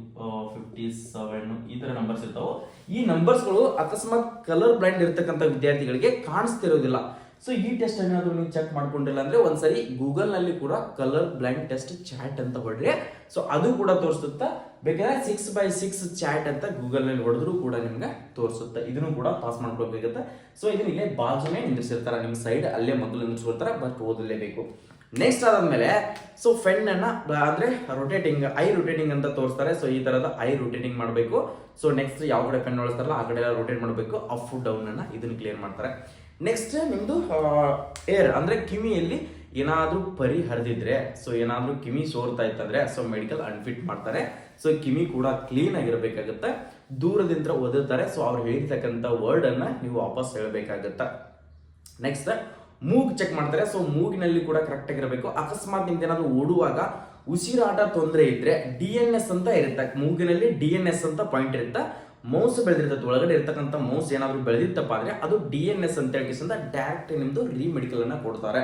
57 ಈ ತರ ನಂಬರ್ಸ್ ಇರ್ತಾವ. ಈ ನಂಬರ್ಸ್ಗಳು ಅಕಸ್ಮಾತ್ ಕಲರ್ ಬ್ಲೈಂಡ್ ಇರ್ತಕ್ಕಂಥ ವಿದ್ಯಾರ್ಥಿಗಳಿಗೆ ಕಾಣಿಸ್ತಿರೋದಿಲ್ಲ. ಸೊ ಈ ಟೆಸ್ಟ್ ಏನಾದ್ರು ನೀವು ಚೆಕ್ ಮಾಡ್ಕೊಂಡಿಲ್ಲ ಅಂದ್ರೆ ಒಂದ್ಸರಿ ಗೂಗಲ್ ನಲ್ಲಿ ಕೂಡ ಕಲರ್ ಬ್ಲೈಂಡ್ ಟೆಸ್ಟ್ ಚಾಟ್ ಅಂತ ಹೊಡ್ರಿ, ಸೊ ಅದು ಕೂಡ ತೋರಿಸುತ್ತಾ. ಬೇಕಾದ್ರೆ 6/6 ಚಾಟ್ ಅಂತ ಗೂಗಲ್ ನಲ್ಲಿ ಹೊಡೆದ್ರು ಕೂಡ ನಿಮ್ಗೆ ತೋರಿಸುತ್ತೆ. ಇದನ್ನು ಕೂಡ ಪಾಸ್ ಮಾಡ್ಕೊಳ್ಬೇಕಾಗುತ್ತೆ. ಸೊ ಇದನ್ನ ಇಲ್ಲೇ ಬಾಜುನೇ ನಿಂದಿರ್ಸಿರ್ತಾರ, ನಿಮ್ ಸೈಡ್ ಅಲ್ಲೇ ಮೊದಲು ನಿಂದಿರ್ಸ್ಕೊಳ್ತಾರ, ಬಟ್ ಓದಲೇಬೇಕು. ನೆಕ್ಸ್ಟ್ ಅದಾದ್ಮೇಲೆ ಸೊ ಫೆನ್ ಅನ್ನ ಅಂದ್ರೆ ರೊಟೇಟಿಂಗ್, ಐ ರೊಟೇಟಿಂಗ್ ಅಂತ ತೋರಿಸ್ತಾರೆ. ಸೊ ಈ ತರದ ಐ ರೊಟೇಟಿಂಗ್ ಮಾಡಬೇಕು. ಸೊ ನೆಕ್ಸ್ಟ್ ಯಾವ ಕಡೆ ಪೆನ್ ಹೊಳಿಸ್ತಾರಲ್ಲ ಆ ಕಡೆ ರೊಟೇಟ್ ಮಾಡಬೇಕು. ಅಪ್ ಡೌನ್ ಅನ್ನ ಇದನ್ನ ಕ್ಲಿಯರ್ ಮಾಡ್ತಾರೆ. ನೆಕ್ಸ್ಟ್ ನಿಮ್ದು ಏರ್ ಅಂದ್ರೆ ಕಿವಿಯಲ್ಲಿ ಏನಾದ್ರೂ ಪರಿ ಹರಿದಿದ್ರೆ, ಸೊ ಏನಾದ್ರೂ ಕಿವಿ ಸೋರ್ತಾ ಇತ್ತಂದ್ರೆ ಸೊ ಮೆಡಿಕಲ್ ಅನ್ಫಿಟ್ ಮಾಡ್ತಾರೆ. ಸೊ ಕಿವಿ ಕೂಡ ಕ್ಲೀನ್ ಆಗಿರ್ಬೇಕಾಗತ್ತೆ. ದೂರದಿಂದ ಓದಿರ್ತಾರೆ, ಸೊ ಅವ್ರು ಹೇಳಿರ್ತಕ್ಕಂಥ ವರ್ಡ್ ಅನ್ನ ನೀವು ವಾಪಸ್ ಹೇಳಬೇಕಾಗತ್ತ. ನೆಕ್ಸ್ಟ್ ಮೂಗ್ ಚೆಕ್ ಮಾಡ್ತಾರೆ. ಸೊ ಮೂಗಿನಲ್ಲಿ ಕೂಡ ಕರೆಕ್ಟ್ ಆಗಿರಬೇಕು. ಅಕಸ್ಮಾತ್ ನಿಮ್ದು ಏನಾದ್ರು ಓಡುವಾಗ ಉಸಿರಾಟ ತೊಂದರೆ ಇದ್ರೆ DNS ಅಂತ ಇರುತ್ತೆ, ಮೂಗಿನಲ್ಲಿ DNS ಅಂತ ಪಾಯಿಂಟ್ ಇರುತ್ತೆ. ಮೌಸ್ ಬೆಳೆದಿರ್ತದೆ, ಒಳಗಡೆ ಇರ್ತಕ್ಕಂಥ ಮೌಸ್ ಏನಾದ್ರು ಬೆಳೆದಿತ್ತಪ್ಪ ಅಂದ್ರೆ ಅದು DNS ಅಂತ ಹೇಳಿಸಿಂದ ಡೈರೆಕ್ಟ್ ನಿಮ್ದು ಮೆಡಿಕಲ್ ಅನ್ನ ಕೊಡ್ತಾರೆ.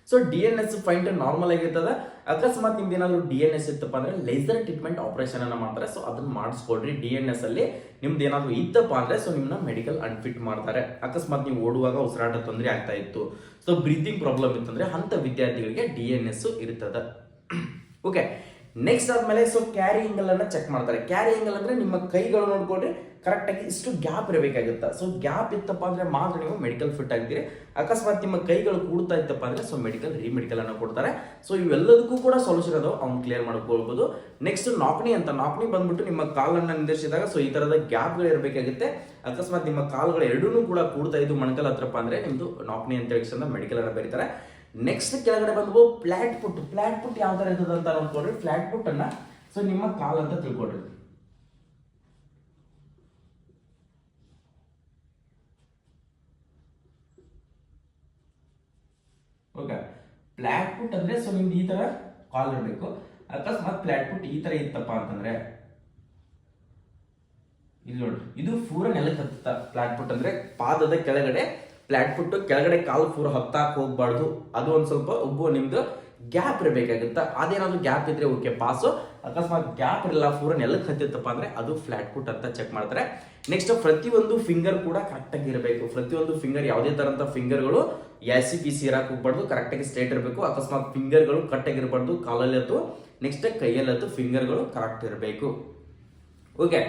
ಸೊ DNS ಪಾಯಿಂಟ್ ನಾರ್ಮಲ್ ಆಗಿರ್ತದೆ. ಅಕಸ್ಮಾತ್ ನಿಮ್ದು ಏನಾದ್ರು DNS ಇತ್ತಪ್ಪ ಅಂದ್ರೆ ಲೇಸರ್ ಟ್ರೀಟ್ಮೆಂಟ್ ಆಪರೇಷನ್ ಅನ್ನ ಮಾಡ್ತಾರೆ. ಸೊ ಅದನ್ನ ಮಾಡಿಸ್ಕೊಡ್ರಿ. DNS ಅಲ್ಲಿ ನಿಮ್ದು ಏನಾದ್ರು ಇತ್ತಪ್ಪ ಅಂದ್ರೆ ಸೊ ನಿಮ್ನ ಮೆಡಿಕಲ್ ಅನ್ಫಿಟ್ ಮಾಡ್ತಾರೆ. ಅಕಸ್ಮಾತ್ ನೀವು ಓಡುವಾಗ ಉಸಿರಾಟ ತೊಂದರೆ ಆಗ್ತಾ ಇತ್ತು, ಸೊ ಬ್ರೀತಿಂಗ್ ಪ್ರಾಬ್ಲಮ್ ಇತ್ತಂದ್ರೆ ಅಂತ ವಿದ್ಯಾರ್ಥಿಗಳಿಗೆ DNS ಇರ್ತದೆ. ಓಕೆ, ನೆಕ್ಸ್ಟ್ ಆದ್ಮೇಲೆ ಸೊ ಕ್ಯಾರಿ ಆಂಗಲ್ ಅನ್ನ ಚೆಕ್ ಮಾಡ್ತಾರೆ. ಕ್ಯಾರಿ ಆಂಗಲ್ ಅಂದ್ರೆ ನಿಮ್ಮ ಕೈಗಳು ನೋಡ್ಕೊಂಡ್ರೆ ಕರೆಕ್ಟ್ ಆಗಿ ಇಷ್ಟು ಗ್ಯಾಪ್ ಇರಬೇಕಾಗುತ್ತೆ. ಸೊ ಗ್ಯಾಪ್ ಇತ್ತಪ್ಪ ಅಂದ್ರೆ ಮಾತ್ರ ನೀವು ಮೆಡಿಕಲ್ ಫಿಟ್ ಆಗ್ತೀರಿ. ಅಕಸ್ಮಾತ್ ನಿಮ್ಮ ಕೈಗಳು ಕೂಡ್ತಾ ಇತ್ತಪ್ಪ ಅಂದ್ರೆ ಸೊ ಮೆಡಿಕಲ್ ಅನ್ನ ಕೊಡ್ತಾರೆ. ಸೊ ಇವೆಲ್ಲದಕ್ಕೂ ಕೂಡ ಸೊಲ್ಯೂಷನ್ ಅದಾವ, ಅವ್ನು ಕ್ಲಿಯರ್ ಮಾಡ್ಕೊಳ್ಬಹುದು. ನೆಕ್ಸ್ಟ್ ನಾಕ್ನಿ ಅಂತ, ನಾಕ್ನಿ ಬಂದ್ಬಿಟ್ಟು ನಿಮ್ಮ ಕಾಲನ್ನ ನಿಂದಿರಿಸಿದಾಗ ಸೊ ಈ ತರದ ಗ್ಯಾಪ್ಗಳು ಇರಬೇಕಾಗುತ್ತೆ. ಅಕಸ್ಮಾತ್ ನಿಮ್ಮ ಕಾಲುಗಳು ಎರಡೂ ಕೂಡ ಕೂಡ್ತಾ ಇದ್ದು ಮಣಕಲ್ ಹತ್ರಪ್ಪ ಅಂದ್ರೆ ನಿಮ್ದು ನಾಕ್ನಿ ಅಂತ ಹೇಳಿ ಮೆಡಿಕಲ್ ಅನ್ನ ಬರೀತಾರೆ. ನೆಕ್ಸ್ಟ್ ಕೆಳಗಡೆ ಬಂದು ಫ್ಲಾಟ್ ಫುಟ್. ಫ್ಲಾಟ್ ಫುಟ್ ಯಾವ ತರ ಇರ್ತದೆ ಅಂತ ನೋಡ್ಕೊಡ್ರಿ. ಫ್ಲಾಟ್ ಫುಟ್ ಅನ್ನ ಸೊ ನಿಮ್ಮ ಕಾಲ್ ಅಂತ ತಿಳ್ಕೊಡ್ರಿ. ಓಕೆ, ಫ್ಲಾಟ್ ಫುಟ್ ಅಂದ್ರೆ ಸೊ ನಿಮ್ದು ಈ ತರ ಕಾಲ್ ಇರಬೇಕು. ಅಕಸ್ಮಾತ್ ಫ್ಲಾಟ್ ಫುಟ್ ಈ ತರ ಇತ್ತಪ್ಪ ಅಂತಂದ್ರೆ ಇಲ್ಲಿ ನೋಡ್ರಿ, ಇದು ಪೂರ ನೆಲಕ್ಕೆ ಹತ್ತ. ಫ್ಲಾಟ್ ಫುಟ್ ಅಂದ್ರೆ ಪಾದದ ಕೆಳಗಡೆ ಫ್ಲಾಟ್ ಫುಟ್ ಕೆಳಗಡೆ ಕಾಲು ಪೂರ ಹತ್ತಾಕ್ ಹೋಗ್ಬಾರ್ದು. ಅದು ಒಂದ್ ಸ್ವಲ್ಪ ನಿಮ್ದು ಗ್ಯಾಪ್ ಇರಬೇಕಾಗುತ್ತೆ. ಅದೇನಾದ್ರು ಗ್ಯಾಪ್ ಇದ್ರೆ ಓಕೆ ಪಾಸು. ಅಕಸ್ಮಾತ್ ಗ್ಯಾಪ್ ಇರಲ್ಲ, ಪೂರ ನೆಲಕ್ಕೆ ಹತ್ತಿತ್ತಪ್ಪ ಅಂದ್ರೆ ಅದು ಫ್ಲಾಟ್ ಫುಟ್ ಅಂತ ಚೆಕ್ ಮಾಡ್ತಾರೆ. ನೆಕ್ಸ್ಟ್ ಪ್ರತಿಯೊಂದು ಫಿಂಗರ್ ಕೂಡ ಕರೆಕ್ಟಾಗಿ ಇರಬೇಕು. ಪ್ರತಿಯೊಂದು ಫಿಂಗರ್ ಯಾವುದೇ ತರಂತ ಫಿಂಗರ್ಗಳು ಎಸಿ ಪಿ ಸಿ ಇರಕ್ಕೆ ಹೋಗ್ಬಾರ್ದು, ಕರೆಕ್ಟಾಗಿ ಸ್ಟ್ರೇಟ್ ಇರಬೇಕು. ಅಕಸ್ಮಾತ್ ಫಿಂಗರ್ಗಳು ಕಟ್ಟಾಗಿರ್ಬಾರ್ದು, ಕಾಲಲ್ಲಿ ಅಥವಾ ನೆಕ್ಸ್ಟ್ ಕೈಯಲ್ಲಿ ಅಥವಾ ಫಿಂಗರ್ಗಳು ಕರೆಕ್ಟ್ ಇರಬೇಕು. ಓಕೆ,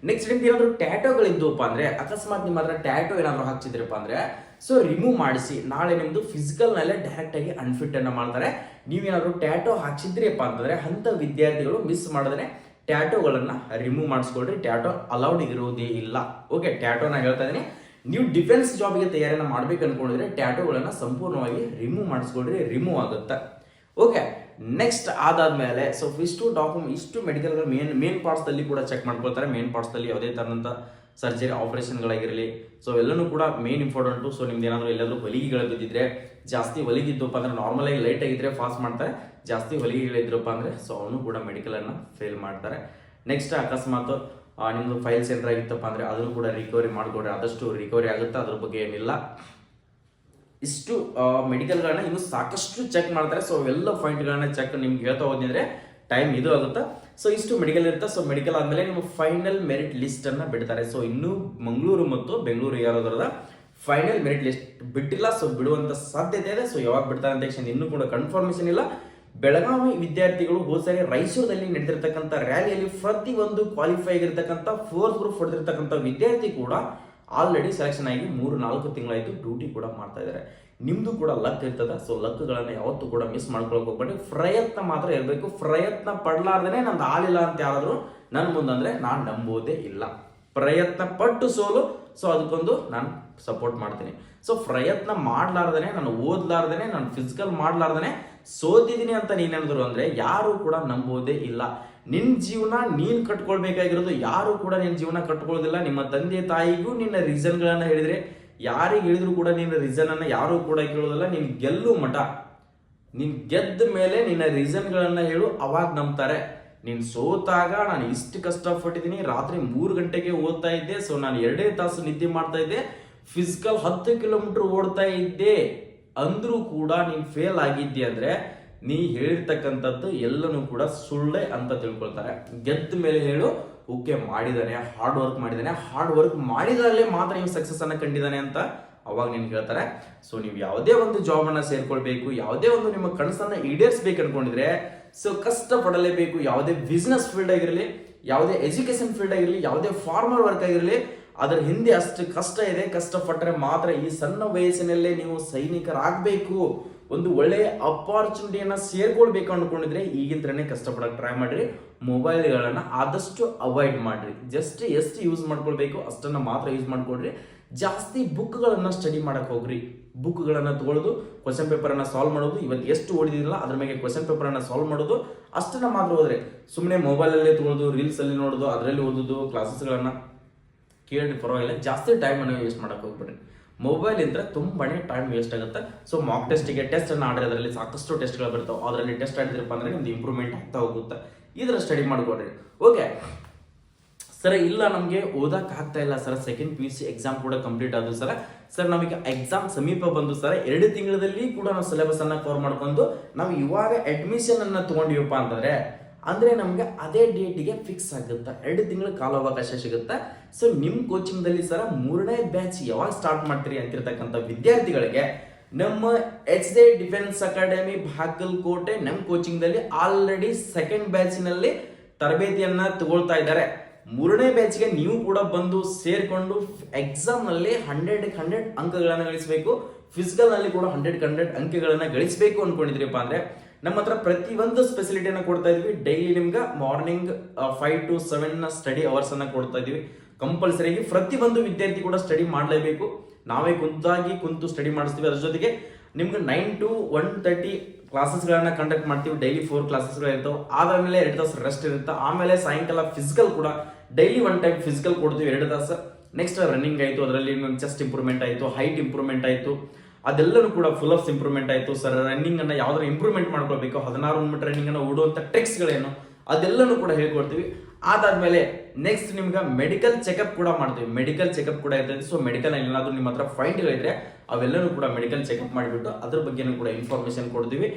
ನೆಕ್ಸ್ಟ್ ನಿಮ್ಗೆ ಏನಾದ್ರು ಟ್ಯಾಟೋಗಳಿದ್ದವಪ್ಪ ಅಂದ್ರೆ, ಅಕಸ್ಮಾತ್ ನಿಮ್ಮ ಹತ್ರ ಟ್ಯಾಟೋ ಏನಾದ್ರು ಹಾಕ್ಸಿದ್ರಪ್ಪ ಅಂದ್ರೆ ಸೊ ರಿಮೂವ್ ಮಾಡಿಸಿ. ನಾಳೆ ನಿಮ್ದು ಫಿಸಿಕಲ್ ನಲ್ಲೇ ಡೈರೆಕ್ಟ್ ಆಗಿ ಅನ್ಫಿಟ್ ಅನ್ನ ಮಾಡ್ತಾರೆ. ನೀವೇನಾದ್ರು ಟ್ಯಾಟೋ ಹಾಕ್ಸಿದ್ರಿಯಪ್ಪ ಅಂತಂದ್ರೆ ಅಂತ ವಿದ್ಯಾರ್ಥಿಗಳು ಮಿಸ್ ಮಾಡದೇ ಟ್ಯಾಟೋಗಳನ್ನ ರಿಮೂವ್ ಮಾಡಿಸ್ಕೊಳ್ರಿ. ಟ್ಯಾಟೋ ಅಲೌಡ್ ಇರುವುದೇ ಇಲ್ಲ. ಓಕೆ, ಟ್ಯಾಟೋನ ಹೇಳ್ತಾ ಇದೀನಿ. ನೀವು ಡಿಫೆನ್ಸ್ ಜಾಬ್ಗೆ ತಯಾರಿನ ಮಾಡ್ಬೇಕು ಅನ್ಕೊಂಡಿದ್ರೆ ಟ್ಯಾಟೋಗಳನ್ನ ಸಂಪೂರ್ಣವಾಗಿ ರಿಮೂವ್ ಮಾಡಿಸ್ಕೊಳ್ರಿ, ರಿಮೂವ್ ಆಗುತ್ತೆ. ಓಕೆ, ನೆಕ್ಸ್ಟ್ ಅದಾದ್ಮೇಲೆ ಸೊ ಇಷ್ಟು ಮೆಡಿಕಲ್ ಮೇನ್ ಪಾರ್ಟ್ಸ್ ಅಲ್ಲಿ ಕೂಡ ಚೆಕ್ ಮಾಡ್ಕೊಳ್ತಾರೆ. ಮೇನ್ ಪಾರ್ಟ್ಸ್ ಅಲ್ಲಿ ಯಾವುದೇ ತರದಂತ ಸರ್ಜರಿ ಆಪರೇಷನ್ಗಳಾಗಿರಲಿ ಸೊ ಎಲ್ಲನೂ ಕೂಡ ಮೇನ್ ಇಂಪಾರ್ಟೆಂಟು. ಸೊ ನಿಮ್ದು ಏನಾದರೂ ಎಲ್ಲಾದರೂ ಹೊಲಿಗೆಗಳು ಬಿದ್ದಿದ್ರೆ, ಜಾಸ್ತಿ ಹೊಲಿಗಿದ್ದಪ್ಪ ಅಂದ್ರೆ ನಾರ್ಮಲ್ ಆಗಿ ಲೈಟ್ ಆಗಿದ್ರೆ ಪಾಸ್ ಮಾಡ್ತಾರೆ. ಜಾಸ್ತಿ ಹೊಲಿಗೆಗಳಿದ್ರಪ್ಪ ಅಂದ್ರೆ ಸೊ ಅವನು ಕೂಡ ಮೆಡಿಕಲ್ ಅನ್ನ ಫೇಲ್ ಮಾಡ್ತಾರೆ. ನೆಕ್ಸ್ಟ್ ಅಕಸ್ಮಾತ್ ನಿಮ್ದು ಫೈಲ್ಸ್ ಏನಾರ ಆಗಿತ್ತಪ್ಪ ಅಂದ್ರೆ ಅದನ್ನು ಕೂಡ ರಿಕವರಿ ಮಾಡ್ಕೊಡ್ರಿ. ಆದಷ್ಟು ರಿಕವರಿ ಆಗುತ್ತೆ, ಅದ್ರ ಬಗ್ಗೆ ಏನಿಲ್ಲ. ಇಷ್ಟು ಮೆಡಿಕಲ್ಗಳನ್ನ ಇನ್ನು ಸಾಕಷ್ಟು ಚೆಕ್ ಮಾಡ್ತಾರೆ. ಸೊ ಎಲ್ಲ ಪಾಯಿಂಟ್ಗಳನ್ನ ಚೆಕ್ ನಿಮ್ಗೆ ಹೇಳ್ತಾ ಹೋದ್ರೆ ಟೈಮ್ ಇದು ಆಗುತ್ತೆ. ಸೊ ಇಷ್ಟು ಮೆಡಿಕಲ್ ಇರುತ್ತೆ. ಸೊ ಮೆಡಿಕಲ್ ಆದ್ಮೇಲೆ ನಿಮ್ಮ ಫೈನಲ್ ಮೆರಿಟ್ ಲಿಸ್ಟ್ ಅನ್ನ ಬಿಡ್ತಾರೆ. ಸೊ ಇನ್ನು ಮಂಗಳೂರು ಮತ್ತು ಬೆಂಗಳೂರು ಯಾವ್ದಾರದ ಫೈನಲ್ ಮೆರಿಟ್ ಲಿಸ್ಟ್ ಬಿಟ್ಟಿಲ್ಲ. ಸೊ ಬಿಡುವಂತ ಸಾಧ್ಯತೆ ಇದೆ. ಸೊ ಯಾವಾಗ ಬಿಡ್ತಾರೆ ಅಂತ ಇನ್ನೂ ಕೂಡ ಕನ್ಫರ್ಮೇಶನ್ ಇಲ್ಲ. ಬೆಳಗಾವಿ ವಿದ್ಯಾರ್ಥಿಗಳು ಹೋದ್ಸರಿ ರಾಯಚೂರದಲ್ಲಿ ನಡೆದಿರ್ತಕ್ಕಂಥ ರ್ಯಾಲಿಯಲ್ಲಿ ಪ್ರತಿ ಒಂದು ಕ್ವಾಲಿಫೈ ಆಗಿರ್ತಕ್ಕಂಥ 4th ಗ್ರೂಪ್ ಹೊಡೆದಿರ್ತಕ್ಕಂಥ ವಿದ್ಯಾರ್ಥಿ ಕೂಡ ಆಲ್ರೆಡಿ ಸೆಲೆಕ್ಷನ್ ಆಗಿ 3-4 ತಿಂಗಳಾಯ್ತು ಡ್ಯೂಟಿ ಕೂಡ ಮಾಡ್ತಾ ಇದ್ದಾರೆ. ನಿಮ್ದು ಕೂಡ ಲಕ್ ಇರ್ತದೆ. ಸೊ ಲಕ್ಗಳನ್ನ ಯಾವತ್ತೂ ಕೂಡ ಮಿಸ್ ಮಾಡ್ಕೊಳಕ್ ಹೋಗ್ಬೇಡಿ. ಪ್ರಯತ್ನ ಮಾತ್ರ ಇರಬೇಕು. ಪ್ರಯತ್ನ ಪಡ್ಲಾರ್ದೇನೆ ನಂದು ಆಲಿಲ್ಲ ಅಂತ ಯಾರಾದ್ರು ನನ್ ಮುಂದಂದ್ರೆ ನಾನು ನಂಬೋದೇ ಇಲ್ಲ. ಪ್ರಯತ್ನ ಪಟ್ಟು ಸೋಲು. ಸೊ ಅದಕ್ಕೊಂದು ನಾನು ಸಪೋರ್ಟ್ ಮಾಡ್ತೀನಿ. ಸೊ ಪ್ರಯತ್ನ ಮಾಡ್ಲಾರ್ದೇನೆ, ನಾನು ಓದ್ಲಾರ್ದೇನೆ, ನಾನು ಫಿಸಿಕಲ್ ಮಾಡ್ಲಾರ್ದೇನೆ ಸೋತಿದ್ದೀನಿ ಅಂತ ನೀನೇನಾದ್ರು ಅಂದ್ರೆ ಯಾರು ಕೂಡ ನಂಬೋದೇ ಇಲ್ಲ. ನಿನ್ ಜೀವನ ನೀನ್ ಕಟ್ಕೊಳ್ಬೇಕಾಗಿರೋದು. ಯಾರು ಕೂಡ ನಿನ್ ಜೀವನ ಕಟ್ಕೊಳ್ಳೋದಿಲ್ಲ. ನಿಮ್ಮ ತಂದೆ ತಾಯಿಗೂ ನಿನ್ನ ರೀಸನ್ ಗಳನ್ನ ಹೇಳಿದ್ರೆ, ಯಾರಿಗೆ ಹೇಳಿದ್ರು ಕೂಡ ನಿನ್ನ ರೀಸನ್ ಅನ್ನ ಯಾರು ಕೂಡ ಕೇಳೋದಿಲ್ಲ. ನೀನ್ ಗೆಲ್ಲು ಮಠ, ನೀನ್ ಗೆದ್ದ ಮೇಲೆ ನಿನ್ನ ರೀಸನ್ ಗಳನ್ನ ಹೇಳು, ಅವಾಗ ನಂಬ್ತಾರೆ. ನೀನ್ ಸೋತಾಗ ನಾನು ಇಷ್ಟು ಕಷ್ಟಪಟ್ಟಿದ್ದೀನಿ, ರಾತ್ರಿ 3 ಗಂಟೆಗೆ ಓದ್ತಾ ಇದ್ದೆ, ಸೊ ನಾನು 2 ತಾಸು ನಿದ್ದೆ ಮಾಡ್ತಾ ಇದ್ದೆ, ಫಿಸಿಕಲ್ 10 ಕಿಲೋಮೀಟರ್ ಓಡ್ತಾ ಇದ್ದೆ ಅಂದ್ರೂ ಕೂಡ ನೀನ್ ಫೇಲ್ ಆಗಿದ್ದೆ ಅಂದ್ರೆ ನೀ ಹೇಳಿರ್ತಕ್ಕಂಥದ್ದು ಎಲ್ಲನೂ ಕೂಡ ಸುಳ್ಳೆ ಅಂತ ತಿಳ್ಕೊಳ್ತಾರೆ. ಗೆದ್ದ ಮೇಲೆ ಹೇಳು ಓಕೆ ಮಾಡಿದಾನೆ, ಹಾರ್ಡ್ ವರ್ಕ್ ಮಾಡಿದಾನೆ, ಹಾರ್ಡ್ ವರ್ಕ್ ಮಾಡಿದಾಗಲೇ ಮಾತ್ರ ನೀವು ಸಕ್ಸಸ್ ಅನ್ನ ಕಂಡಿದ್ದಾನೆ ಅಂತ ಅವಾಗ ನಿನ್ಗೆ ಹೇಳ್ತಾರೆ. ಸೊ ನೀವು ಯಾವುದೇ ಒಂದು ಜಾಬ್ ಅನ್ನ ಸೇರ್ಕೊಳ್ಬೇಕು, ಯಾವುದೇ ಒಂದು ನಿಮ್ಮ ಕನಸನ್ನ ಈಡೇರಿಸಬೇಕು ಅನ್ಕೊಂಡಿದ್ರೆ ಸೊ ಕಷ್ಟ ಪಡಲೇಬೇಕು. ಯಾವುದೇ ಬಿಸ್ನೆಸ್ ಫೀಲ್ಡ್ ಆಗಿರಲಿ, ಯಾವುದೇ ಎಜುಕೇಶನ್ ಫೀಲ್ಡ್ ಆಗಿರಲಿ, ಯಾವುದೇ ಫಾರ್ಮರ್ ವರ್ಕ್ ಆಗಿರಲಿ, ಅದರ ಹಿಂದೆ ಅಷ್ಟು ಕಷ್ಟ ಇದೆ. ಕಷ್ಟಪಟ್ಟರೆ ಮಾತ್ರ ಈ ಸಣ್ಣ ವಯಸ್ಸಿನಲ್ಲೇ ನೀವು ಸೈನಿಕರಾಗಬೇಕು, ಒಂದು ಒಳ್ಳೆಯ ಅಪಾರ್ಚುನಿಟಿಯನ್ನ ಸೇರ್ಕೊಳ್ಬೇಕು ಅನ್ಕೊಂಡಿದ್ರೆ ಈಗಿಂತ್ರನೇ ಕಷ್ಟಪಡಕ್ಕೆ ಟ್ರೈ ಮಾಡ್ರಿ. ಮೊಬೈಲ್ಗಳನ್ನ ಆದಷ್ಟು ಅವಾಯ್ಡ್ ಮಾಡ್ರಿ. ಜಸ್ಟ್ ಎಷ್ಟು ಯೂಸ್ ಮಾಡ್ಕೊಳ್ಬೇಕು ಅಷ್ಟನ್ನ ಮಾತ್ರ ಯೂಸ್ ಮಾಡ್ಕೊಡ್ರಿ. ಜಾಸ್ತಿ ಬುಕ್ಗಳನ್ನ ಸ್ಟಡಿ ಮಾಡಕ್ ಹೋಗ್ರಿ. ಬುಕ್ಗಳನ್ನ ತಗೊಳ್ಳೋದು, ಕ್ವಶನ್ ಪೇಪರ್ ಅನ್ನ ಸಾಲ್ವ್ ಮಾಡೋದು, ಇವತ್ತು ಎಷ್ಟು ಓದಿದಿಲ್ಲ ಅದ್ರ ಮೇಲೆ ಕ್ವಶನ್ ಪೇಪರ್ ಅನ್ನ ಸಾಲ್ವ್ ಮಾಡೋದು ಅಷ್ಟನ್ನ ಮಾತ್ರ ಹೋದ್ರೆ, ಸುಮ್ಮನೆ ಮೊಬೈಲ್ ಅಲ್ಲೇ ತಗೊಳ್ಳೋದು, ರೀಲ್ಸ್ ಅಲ್ಲಿ ನೋಡೋದು, ಅದರಲ್ಲಿ ಓದೋದು, ಕ್ಲಾಸಸ್ಗಳನ್ನ ಕೇಳಿ ಪರವಾಗಿಲ್ಲ. ಜಾಸ್ತಿ ಟೈಮ್ ಅನ್ನು ವೇಸ್ಟ್ ಮಾಡಕ್ ಹೋಗ್ಬೇಡ್ರಿ. ಮೊಬೈಲ್ ಇಂದ ತುಂಬಾನೇ ಟೈಮ್ ವೇಸ್ಟ್ ಆಗುತ್ತೆ. ಸೊ ಮಾಕ್ ಟೆಸ್ಟ್ಗೆ ಟೆಸ್ಟ್ ಅನ್ನ ಆಡ್ರಿ, ಅದರಲ್ಲಿ ಸಾಕಷ್ಟು ಟೆಸ್ಟ್ಗಳು ಬರ್ತಾವೆ. ಅದರಲ್ಲಿ ಟೆಸ್ಟ್ ಆಡಿದ್ರಪ್ಪ ಅಂದ್ರೆ ನಿಮ್ದು ಇಂಪ್ರೂವ್ಮೆಂಟ್ ಆಗ್ತಾ ಹೋಗುತ್ತೆ. ಇದರ ಸ್ಟಡಿ ಮಾಡ್ಕೊಡ್ರಿ. ಓಕೆ ಸರ್, ಇಲ್ಲ ನಮಗೆ ಓದಕ್ ಆಗ್ತಾ ಇಲ್ಲ ಸರ್, ಸೆಕೆಂಡ್ PUC ಎಕ್ಸಾಮ್ ಕೂಡ ಕಂಪ್ಲೀಟ್ ಆದ್ರು ಸರ್ ನಮಗೆ ಎಕ್ಸಾಮ್ ಸಮೀಪ ಬಂದು ಸರ್ 2 ತಿಂಗಳಲ್ಲಿ ಕೂಡ ನಾವು ಸಿಲೆಬಸ್ ಅನ್ನ ಕವರ್ ಮಾಡ್ಕೊಂಡು ನಾವು ಇವಾಗ ಅಡ್ಮಿಷನ್ ಅನ್ನ ತಗೊಂಡಿವಪ್ಪ ಅಂದ್ರೆ ನಮ್ಗೆ ಅದೇ ಡೇಟ್ಗೆ ಫಿಕ್ಸ್ ಆಗುತ್ತೆ. 2 ತಿಂಗಳ ಕಾಲಾವಕಾಶ ಸಿಗುತ್ತೆ. ಸೊ ನಿಮ್ ಕೋಚಿಂಗ್ ದಲ್ಲಿ ಸರ್ 3ನೇ ಬ್ಯಾಚ್ ಯಾವಾಗ ಸ್ಟಾರ್ಟ್ ಮಾಡ್ತೀರಿ ಅಂತಿರ್ತಕ್ಕಂಥ ವಿದ್ಯಾರ್ಥಿಗಳಿಗೆ ನಮ್ಮ HDI ಡಿಫೆನ್ಸ್ ಅಕಾಡೆಮಿ ಬಾಗಲಕೋಟೆ ನಮ್ಮ ಕೋಚಿಂಗ್ ದಲ್ಲಿ ಆಲ್ರೆಡಿ ಸೆಕೆಂಡ್ ಬ್ಯಾಚ್ ನಲ್ಲಿ ತರಬೇತಿಯನ್ನ ತಗೊಳ್ತಾ ಇದ್ದಾರೆ. 3ನೇ ಬ್ಯಾಚ್ಗೆ ನೀವು ಕೂಡ ಬಂದು ಸೇರ್ಕೊಂಡು ಎಕ್ಸಾಮ್ ನಲ್ಲಿ 100 ಅಂಕಗಳನ್ನ ಗಳಿಸಬೇಕು. ಫಿಸಿಕಲ್ ನಲ್ಲಿ ಕೂಡ 100 ಅಂಕಗಳನ್ನ ಗಳಿಸಬೇಕು ಅನ್ಕೊಂಡಿದ್ರಿಪ್ಪ ಅಂದ್ರೆ ನಮ್ಮ ಹತ್ರ ಪ್ರತಿಯೊಂದು ಫೆಸಿಲಿಟಿಯನ್ನ ಕೊಡ್ತಾ ಇದೀವಿ. ಡೈಲಿ ನಿಮ್ಗೆ ಮಾರ್ನಿಂಗ್ 5 to 7 ಸ್ಟಡಿ ಅವರ್ಸ್ ಅನ್ನ ಕೊಡ್ತಾ ಇದೀವಿ. ಕಂಪಲ್ಸರಿಯಾಗಿ ಪ್ರತಿಯೊಂದು ವಿದ್ಯಾರ್ಥಿ ಕೂಡ ಸ್ಟಡಿ ಮಾಡಲೇಬೇಕು. ನಾವೇ ಕುಂತು ಸ್ಟಡಿ ಮಾಡಿಸ್ತೀವಿ. ಅದ್ರ ಜೊತೆಗೆ ನಿಮ್ಗೆ 9 to 1:30 ಕ್ಲಾಸಸ್ಗಳನ್ನ ಕಂಡಕ್ಟ್ ಮಾಡ್ತೀವಿ. ಡೈಲಿ 4 ಕ್ಲಾಸಸ್ಗಳು ಇರ್ತಾವೆ. ಆದ್ಮೇಲೆ 2 ತಾಸು ರೆಸ್ಟ್ ಇರುತ್ತೆ. ಆಮೇಲೆ ಸಾಯಂಕಾಲ ಫಿಸಿಕಲ್ ಕೂಡ ಡೈಲಿ 1 ಟೈಮ್ ಫಿಸಿಕಲ್ ಕೊಡ್ತೀವಿ 2 ತಾಸು. ನೆಕ್ಸ್ಟ್ ರನ್ನಿಂಗ್ ಆಯ್ತು, ಅದರಲ್ಲಿ ಚೆಸ್ಟ್ ಇಂಪ್ರೂವ್ಮೆಂಟ್ ಆಯ್ತು, ಹೈಟ್ ಇಂಪ್ರೂವ್ಮೆಂಟ್ ಆಯ್ತು, ಅದೆಲ್ಲರೂ ಕೂಡ ಫುಲ್ ಆಫ್ ಇಂಪ್ರೂವ್ಮೆಂಟ್ ಆಯ್ತು. ಸರ್ ರನ್ನಿಂಗ್ ಅನ್ನ ಯಾವ್ದಾರು ಇಂಪ್ರೂವ್ಮೆಂಟ್ ಮಾಡ್ಕೊಳ್ಬೇಕು, 16 ಮೀಟರ್ ರನ್ನಿಂಗ್ ಅನ್ನ ಓಡುವಂತ ಟ್ರಿಕ್ಸ್ ಗಳೇನು ಅದೆಲ್ಲನೂ ಕೂಡ ಹೇಳ್ಕೊಡ್ತೀವಿ. ಅದಾದ್ಮೇಲೆ ನೆಕ್ಸ್ಟ್ ನಿಮ್ಗೆ ಮೆಡಿಕಲ್ ಚೆಕಪ್ ಕೂಡ ಮಾಡ್ತೀವಿ. ಮೆಡಿಕಲ್ ಚೆಕಪ್ ಕೂಡ ಇರ್ತದೆ. ಸೊ ಮೆಡಿಕಲ್ ಏನಾದ್ರು ನಿಮ್ಮ ಹತ್ರ ಫೈಂಡ್ಗಳಿದ್ರೆ ಅವೆಲ್ಲರೂ ಕೂಡ ಮೆಡಿಕಲ್ ಚೆಕಪ್ ಮಾಡಿಬಿಟ್ಟು ಅದ್ರ ಬಗ್ಗೆನೂ ಕೂಡ ಇನ್ಫಾರ್ಮೇಶನ್ ಕೊಡ್ತೀವಿ.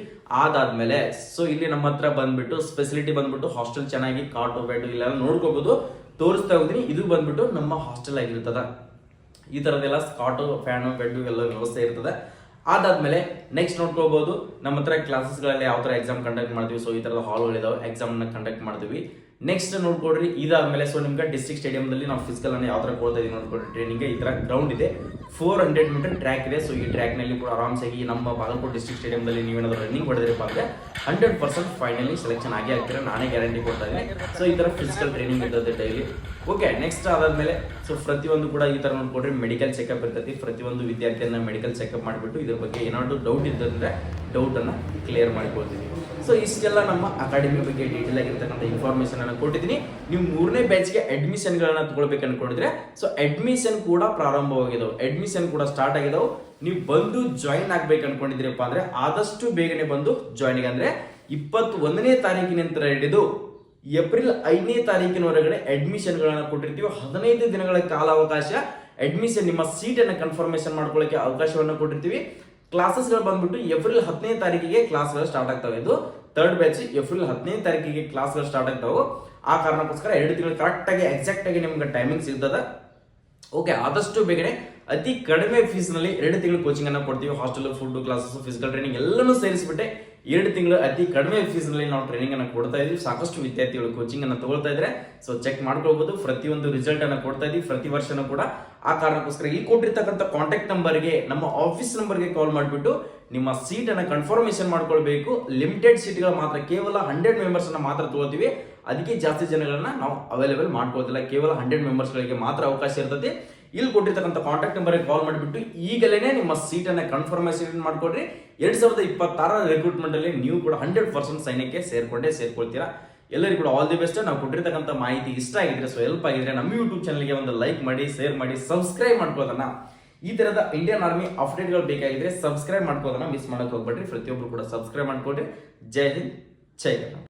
ಅದಾದ್ಮೇಲೆ ಸೊ ಇಲ್ಲಿ ನಮ್ಮ ಹತ್ರ ಬಂದ್ಬಿಟ್ಟು ಸ್ಪೆಸಿಲಿಟಿ ಬಂದ್ಬಿಟ್ಟು ಹಾಸ್ಟೆಲ್ ಚೆನ್ನಾಗಿ ಕಾಟು ಬೆಡ್ ಇಲ್ಲೆಲ್ಲ ನೋಡ್ಕೋಬಹುದು, ತೋರಿಸ್ತಾ ಹೋಗ್ತೀನಿ. ಇದು ಬಂದ್ಬಿಟ್ಟು ನಮ್ಮ ಹಾಸ್ಟೆಲ್ ಆಗಿರ್ತದ. ಈ ತರದೆಲ್ಲ ಕಾಟು ಫ್ಯಾನು ಬೆಡ್ ಎಲ್ಲ ವ್ಯವಸ್ಥೆ ಇರ್ತದೆ. ಅದಾದ್ಮೇಲೆ ನೆಕ್ಸ್ಟ್ ನೋಡ್ಕೋಬಹುದು ನಮ್ಮ ಹತ್ರ ಕ್ಲಾಸಸ್ಗಳಲ್ಲಿ ಯಾವ ತರ ಎಕ್ಸಾಮ್ ಕಂಡಕ್ಟ್ ಮಾಡ್ತೀವಿ. ಸೊ ಈ ತರದ ಹಾಲ್ಗಳಿದಾವೆ, ಎಕ್ಸಾಮ್ ನ ಕಂಡಕ್ಟ್ ಮಾಡ್ತೀವಿ. ನೆಕ್ಸ್ಟ್ ನೋಡ್ಕೊಡ್ರಿ ಇದಾದ್ಮೇಲೆ ಸೊ ನಿಮ್ಗೆ ಡಿಸ್ಟ್ರಿಕ್ಟ್ ಸ್ಟೇಡಿಯಂದಲ್ಲಿ ನಾವು ಫಿಸಿಕಲ್ ಅನ್ನು ಯಾವ ತರ ಕೊಡ್ತಾ ಇದೀವಿ ನೋಡ್ಕೊಡ್ರಿ. ಟ್ರೈನಿಂಗ್ ಈ ತರ ಗ್ರೌಂಡ್ ಇದೆ, 400 ಮೀಟರ್ ಟ್ರ್ಯಾಕ್ ಇದೆ. ಸೊ ಈ ಟ್ರ್ಯಾಕ್ ನಲ್ಲಿ ಕೂಡ ಆರಾಮ್ಸಾಗಿ ನಮ್ಮ ಬಾಗಲಕೋಟೆ ಡಿಸ್ಟ್ರಿಕ್ಟ್ ಸ್ಟೇಡಿಯಂದಲ್ಲಿ ನೀವೇನಾದ್ರು ರನ್ನಿಂಗ್ ಹೊಡೆದ್ರಪ್ಪ ಅಂದ್ರೆ 100% ಫೈನಲಿ ಸೆಲೆಕ್ಷನ್ ಆಗೇ ಆಗ್ತೀರಾ, ನಾನೇ ಗ್ಯಾರಂಟಿ ಕೊಡ್ತಾ ಇದ್ದೀನಿ. ಸೊ ಈ ತರ ಫಿಸಿಕಲ್ ಟ್ರೈನಿಂಗ್ ಇರ್ತದೆ ಡೈಲಿ. ಓಕೆ, ನೆಕ್ಸ್ಟ್ ಅದಾದ್ಮೇಲೆ ಸೊ ಪ್ರತಿಯೊಂದು ಕೂಡ ಈ ತರ ನೋಡ್ಕೊಡ್ರಿ ಮೆಡಿಕಲ್ ಚೆಕಪ್ ಇರ್ತೈತಿ. ಪ್ರತಿಯೊಂದು ವಿದ್ಯಾರ್ಥಿಯನ್ನ ಮೆಡಿಕಲ್ ಚೆಕಪ್ ಮಾಡಿಬಿಟ್ಟು ಇದ್ರ ಬಗ್ಗೆ ಏನಾದ್ರು ಡೌಟ್ ಇದ್ದಂದ್ರೆ ಡೌಟ್ ಅನ್ನ ಕ್ಲಿಯರ್ ಮಾಡಿಕೊಳ್ತೀವಿ. ಸೊ ಇಷ್ಟೆಲ್ಲ ನಮ್ಮ ಅಕಾಡೆಮಿ ಬಗ್ಗೆ ಡೀಟೇಲ್ ಆಗಿರ್ತಕ್ಕಂಥ ಇನ್ಫಾರ್ಮೇಶನ್ ಅನ್ನು ಕೊಟ್ಟಿದ್ದೀನಿ. ನೀವು 3ನೇ ಬ್ಯಾಚ್ಗೆ ಅಡ್ಮಿಷನ್ ಗಳನ್ನ ತಗೊಳ್ಬೇಕು ಅನ್ಕೊಂಡಿದ್ರೆ ಸೊ ಅಡ್ಮಿಷನ್ ಕೂಡ ಪ್ರಾರಂಭವಾಗಿದಾವೆ, ಅಡ್ಮಿಷನ್ ಕೂಡ ಸ್ಟಾರ್ಟ್ ಆಗಿದಾವೆ. ನೀವು ಬಂದು ಜಾಯಿನ್ ಆಗ್ಬೇಕು ಅನ್ಕೊಂಡಿದ್ರಪ್ಪ ಅಂದ್ರೆ ಆದಷ್ಟು ಬೇಗನೆ ಬಂದು ಜಾಯಿನ್ ಆಗಿ. ಅಂದ್ರೆ 21ನೇ ತಾರೀಕಿನಿಂದ ಹಿಡಿದು ಏಪ್ರಿಲ್ 5ನೇ ತಾರೀಕಿನವರೆಗೆ ಅಡ್ಮಿಷನ್ ಗಳನ್ನ ಕೊಟ್ಟಿರ್ತೀವಿ. 15 ದಿನಗಳ ಕಾಲಾವಕಾಶ ಅಡ್ಮಿಷನ್ ನಿಮ್ಮ ಸೀಟ್ ಅನ್ನ ಕನ್ಫರ್ಮೇಶನ್ ಮಾಡ್ಕೊಳ್ಳಕ್ಕೆ ಅವಕಾಶವನ್ನು ಕೊಟ್ಟಿರ್ತೀವಿ. ಕ್ಲಾಸಸ್ಗಳು ಬಂದ್ಬಿಟ್ಟು ಏಪ್ರಿಲ್ 10ನೇ ತಾರೀಕಿಗೆ ಕ್ಲಾಸ್ಗಳು ಸ್ಟಾರ್ಟ್ ಆಗ್ತವೆ. ಇದು 3rd ಬ್ಯಾಚ್ ಏಪ್ರಿಲ್ 10ನೇ ತಾರೀಕಿಗೆ ಕ್ಲಾಸ್ಗಳು ಸ್ಟಾರ್ಟ್ ಆಗ್ತಾವೆ. ಆ ಕಾರಣಕ್ಕೋಸ್ಕರ 2 ತಿಂಗಳು ಕರೆಕ್ಟ್ ಆಗಿ ಎಕ್ಸಾಕ್ಟ್ ಆಗಿ ನಿಮ್ಗೆ ಟೈಮಿಂಗ್ಸ್ ಇರ್ತದೆ. ಓಕೆ, ಆದಷ್ಟು ಬೇಗನೆ ಅತಿ ಕಡಿಮೆ ಫೀಸ್ ನಲ್ಲಿ 2 ತಿಂಗಳು ಕೋಚಿಂಗ್ ಅನ್ನ ಕೊಡ್ತೀವಿ. Hostel, food, classes, physical training ಎಲ್ಲನೂ ಸೇರಿಸ್ಬಿಟ್ಟೆ 2 ತಿಂಗಳು ಅತಿ ಕಡಿಮೆ ಫೀಸ್ ನಲ್ಲಿ ನಾವು ಟ್ರೈನಿಂಗ್ ಅನ್ನ ಕೊಡ್ತಾ ಇದೀವಿ. ಸಾಕಷ್ಟು ವಿದ್ಯಾರ್ಥಿಗಳು ಕೋಚಿಂಗ್ ಅನ್ನ ತಗೊಳ್ತಾ ಇದ್ರೆ ಸೊ ಚೆಕ್ ಮಾಡ್ಕೊಳ್ಬಹುದು. ಪ್ರತಿಯೊಂದು ರಿಸಲ್ಟ್ ಅನ್ನ ಕೊಡ್ತಾ ಇದೀವಿ ಪ್ರತಿ ವರ್ಷನೂ ಕೂಡ. ಆ ಕಾರಣಕ್ಕೋಸ್ಕರ ಇಲ್ಲಿ ಕೊಟ್ಟಿರ್ತಕ್ಕಂಥ ಕಾಂಟ್ಯಾಕ್ಟ್ ನಂಬರ್ಗೆ, ನಮ್ಮ ಆಫೀಸ್ ನಂಬರ್ಗೆ ಕಾಲ್ ಮಾಡಿಬಿಟ್ಟು ನಿಮ್ಮ ಸೀಟ್ ಅನ್ನ ಕನ್ಫರ್ಮೇಶನ್ ಮಾಡ್ಕೊಳ್ಬೇಕು. ಲಿಮಿಟೆಡ್ ಸೀಟ್ಗಳು ಮಾತ್ರ, ಕೇವಲ 100 ಮೆಂಬರ್ಸ್ ಅನ್ನ ಮಾತ್ರ ತಗೋತೀವಿ. ಅದಕ್ಕೆ ಜಾಸ್ತಿ ಜನಗಳನ್ನ ನಾವು ಅವೈಲೇಬಲ್ ಮಾಡ್ಕೊಳ್ತಿಲ್ಲ, ಕೇವಲ 100 ಮೆಂಬರ್ಸ್ ಗಳಿಗೆ ಮಾತ್ರ ಅವಕಾಶ ಇರ್ತದೆ. ಇಲ್ಲಿ ಕೊಟ್ಟಿರ್ತಕ್ಕಂಥ ಕಾಂಟ್ಯಾಕ್ಟ್ ನಂಬರ್ಗೆ ಕಾಲ್ ಮಾಡಿಬಿಟ್ಟು ಈಗಲೇ ನಿಮ್ಮ ಸೀಟ್ ಅನ್ನ ಕನ್ಫರ್ಮೇಶನ್ ಮಾಡ್ಕೊಡ್ರಿ. 2026 ರಿಕ್ರೂಟ್ಮೆಂಟ್ ಅಲ್ಲಿ ನೀವು ಕೂಡ 100% ಸೈನ್ಯಕ್ಕೆ ಸೇರ್ಕೊಳ್ತೀರಾ. ಎಲ್ಲರಿಗೂ ಕೂಡ ಆಲ್ ದಿ ಬೆಸ್ಟ್. ನಾವು ಕೊಟ್ಟಿರ್ತಕ್ಕಂಥ ಮಾಹಿತಿ ಇಷ್ಟ ಆಗಿದ್ರೆ ಸೊ ಹೆಲ್ಪ್ ಆಗಿದ್ರೆ ನಮ್ಮ ಯೂಟ್ಯೂಬ್ ಚಾನಲ್ಗೆ ಒಂದು ಲೈಕ್ ಮಾಡಿ, ಶೇರ್ ಮಾಡಿ, ಸಬ್ಸ್ಕ್ರೈಬ್ ಮಾಡ್ಕೊಳ್ಳೋದನ್ನ. ಈ ತರದ ಇಂಡಿಯನ್ ಆರ್ಮಿ ಅಪ್ಡೇಟ್ಗಳು ಬೇಕಾಗಿದ್ರೆ ಸಬ್ಸ್ಕ್ರೈಬ್ ಮಾಡ್ಕೊಳ್ಳೋದನ್ನ ಮಿಸ್ ಮಾಡಕ್ ಹೋಗ್ಬೇಡ್ರಿ. ಪ್ರತಿಯೊಬ್ಬರು ಕೂಡ ಸಬ್ಸ್ಕ್ರೈಬ್ ಮಾಡ್ಕೊಡ್ರಿ. ಜೈ ಹಿಂದ್, ಜೈ ಕರ್ನಾಟಕ.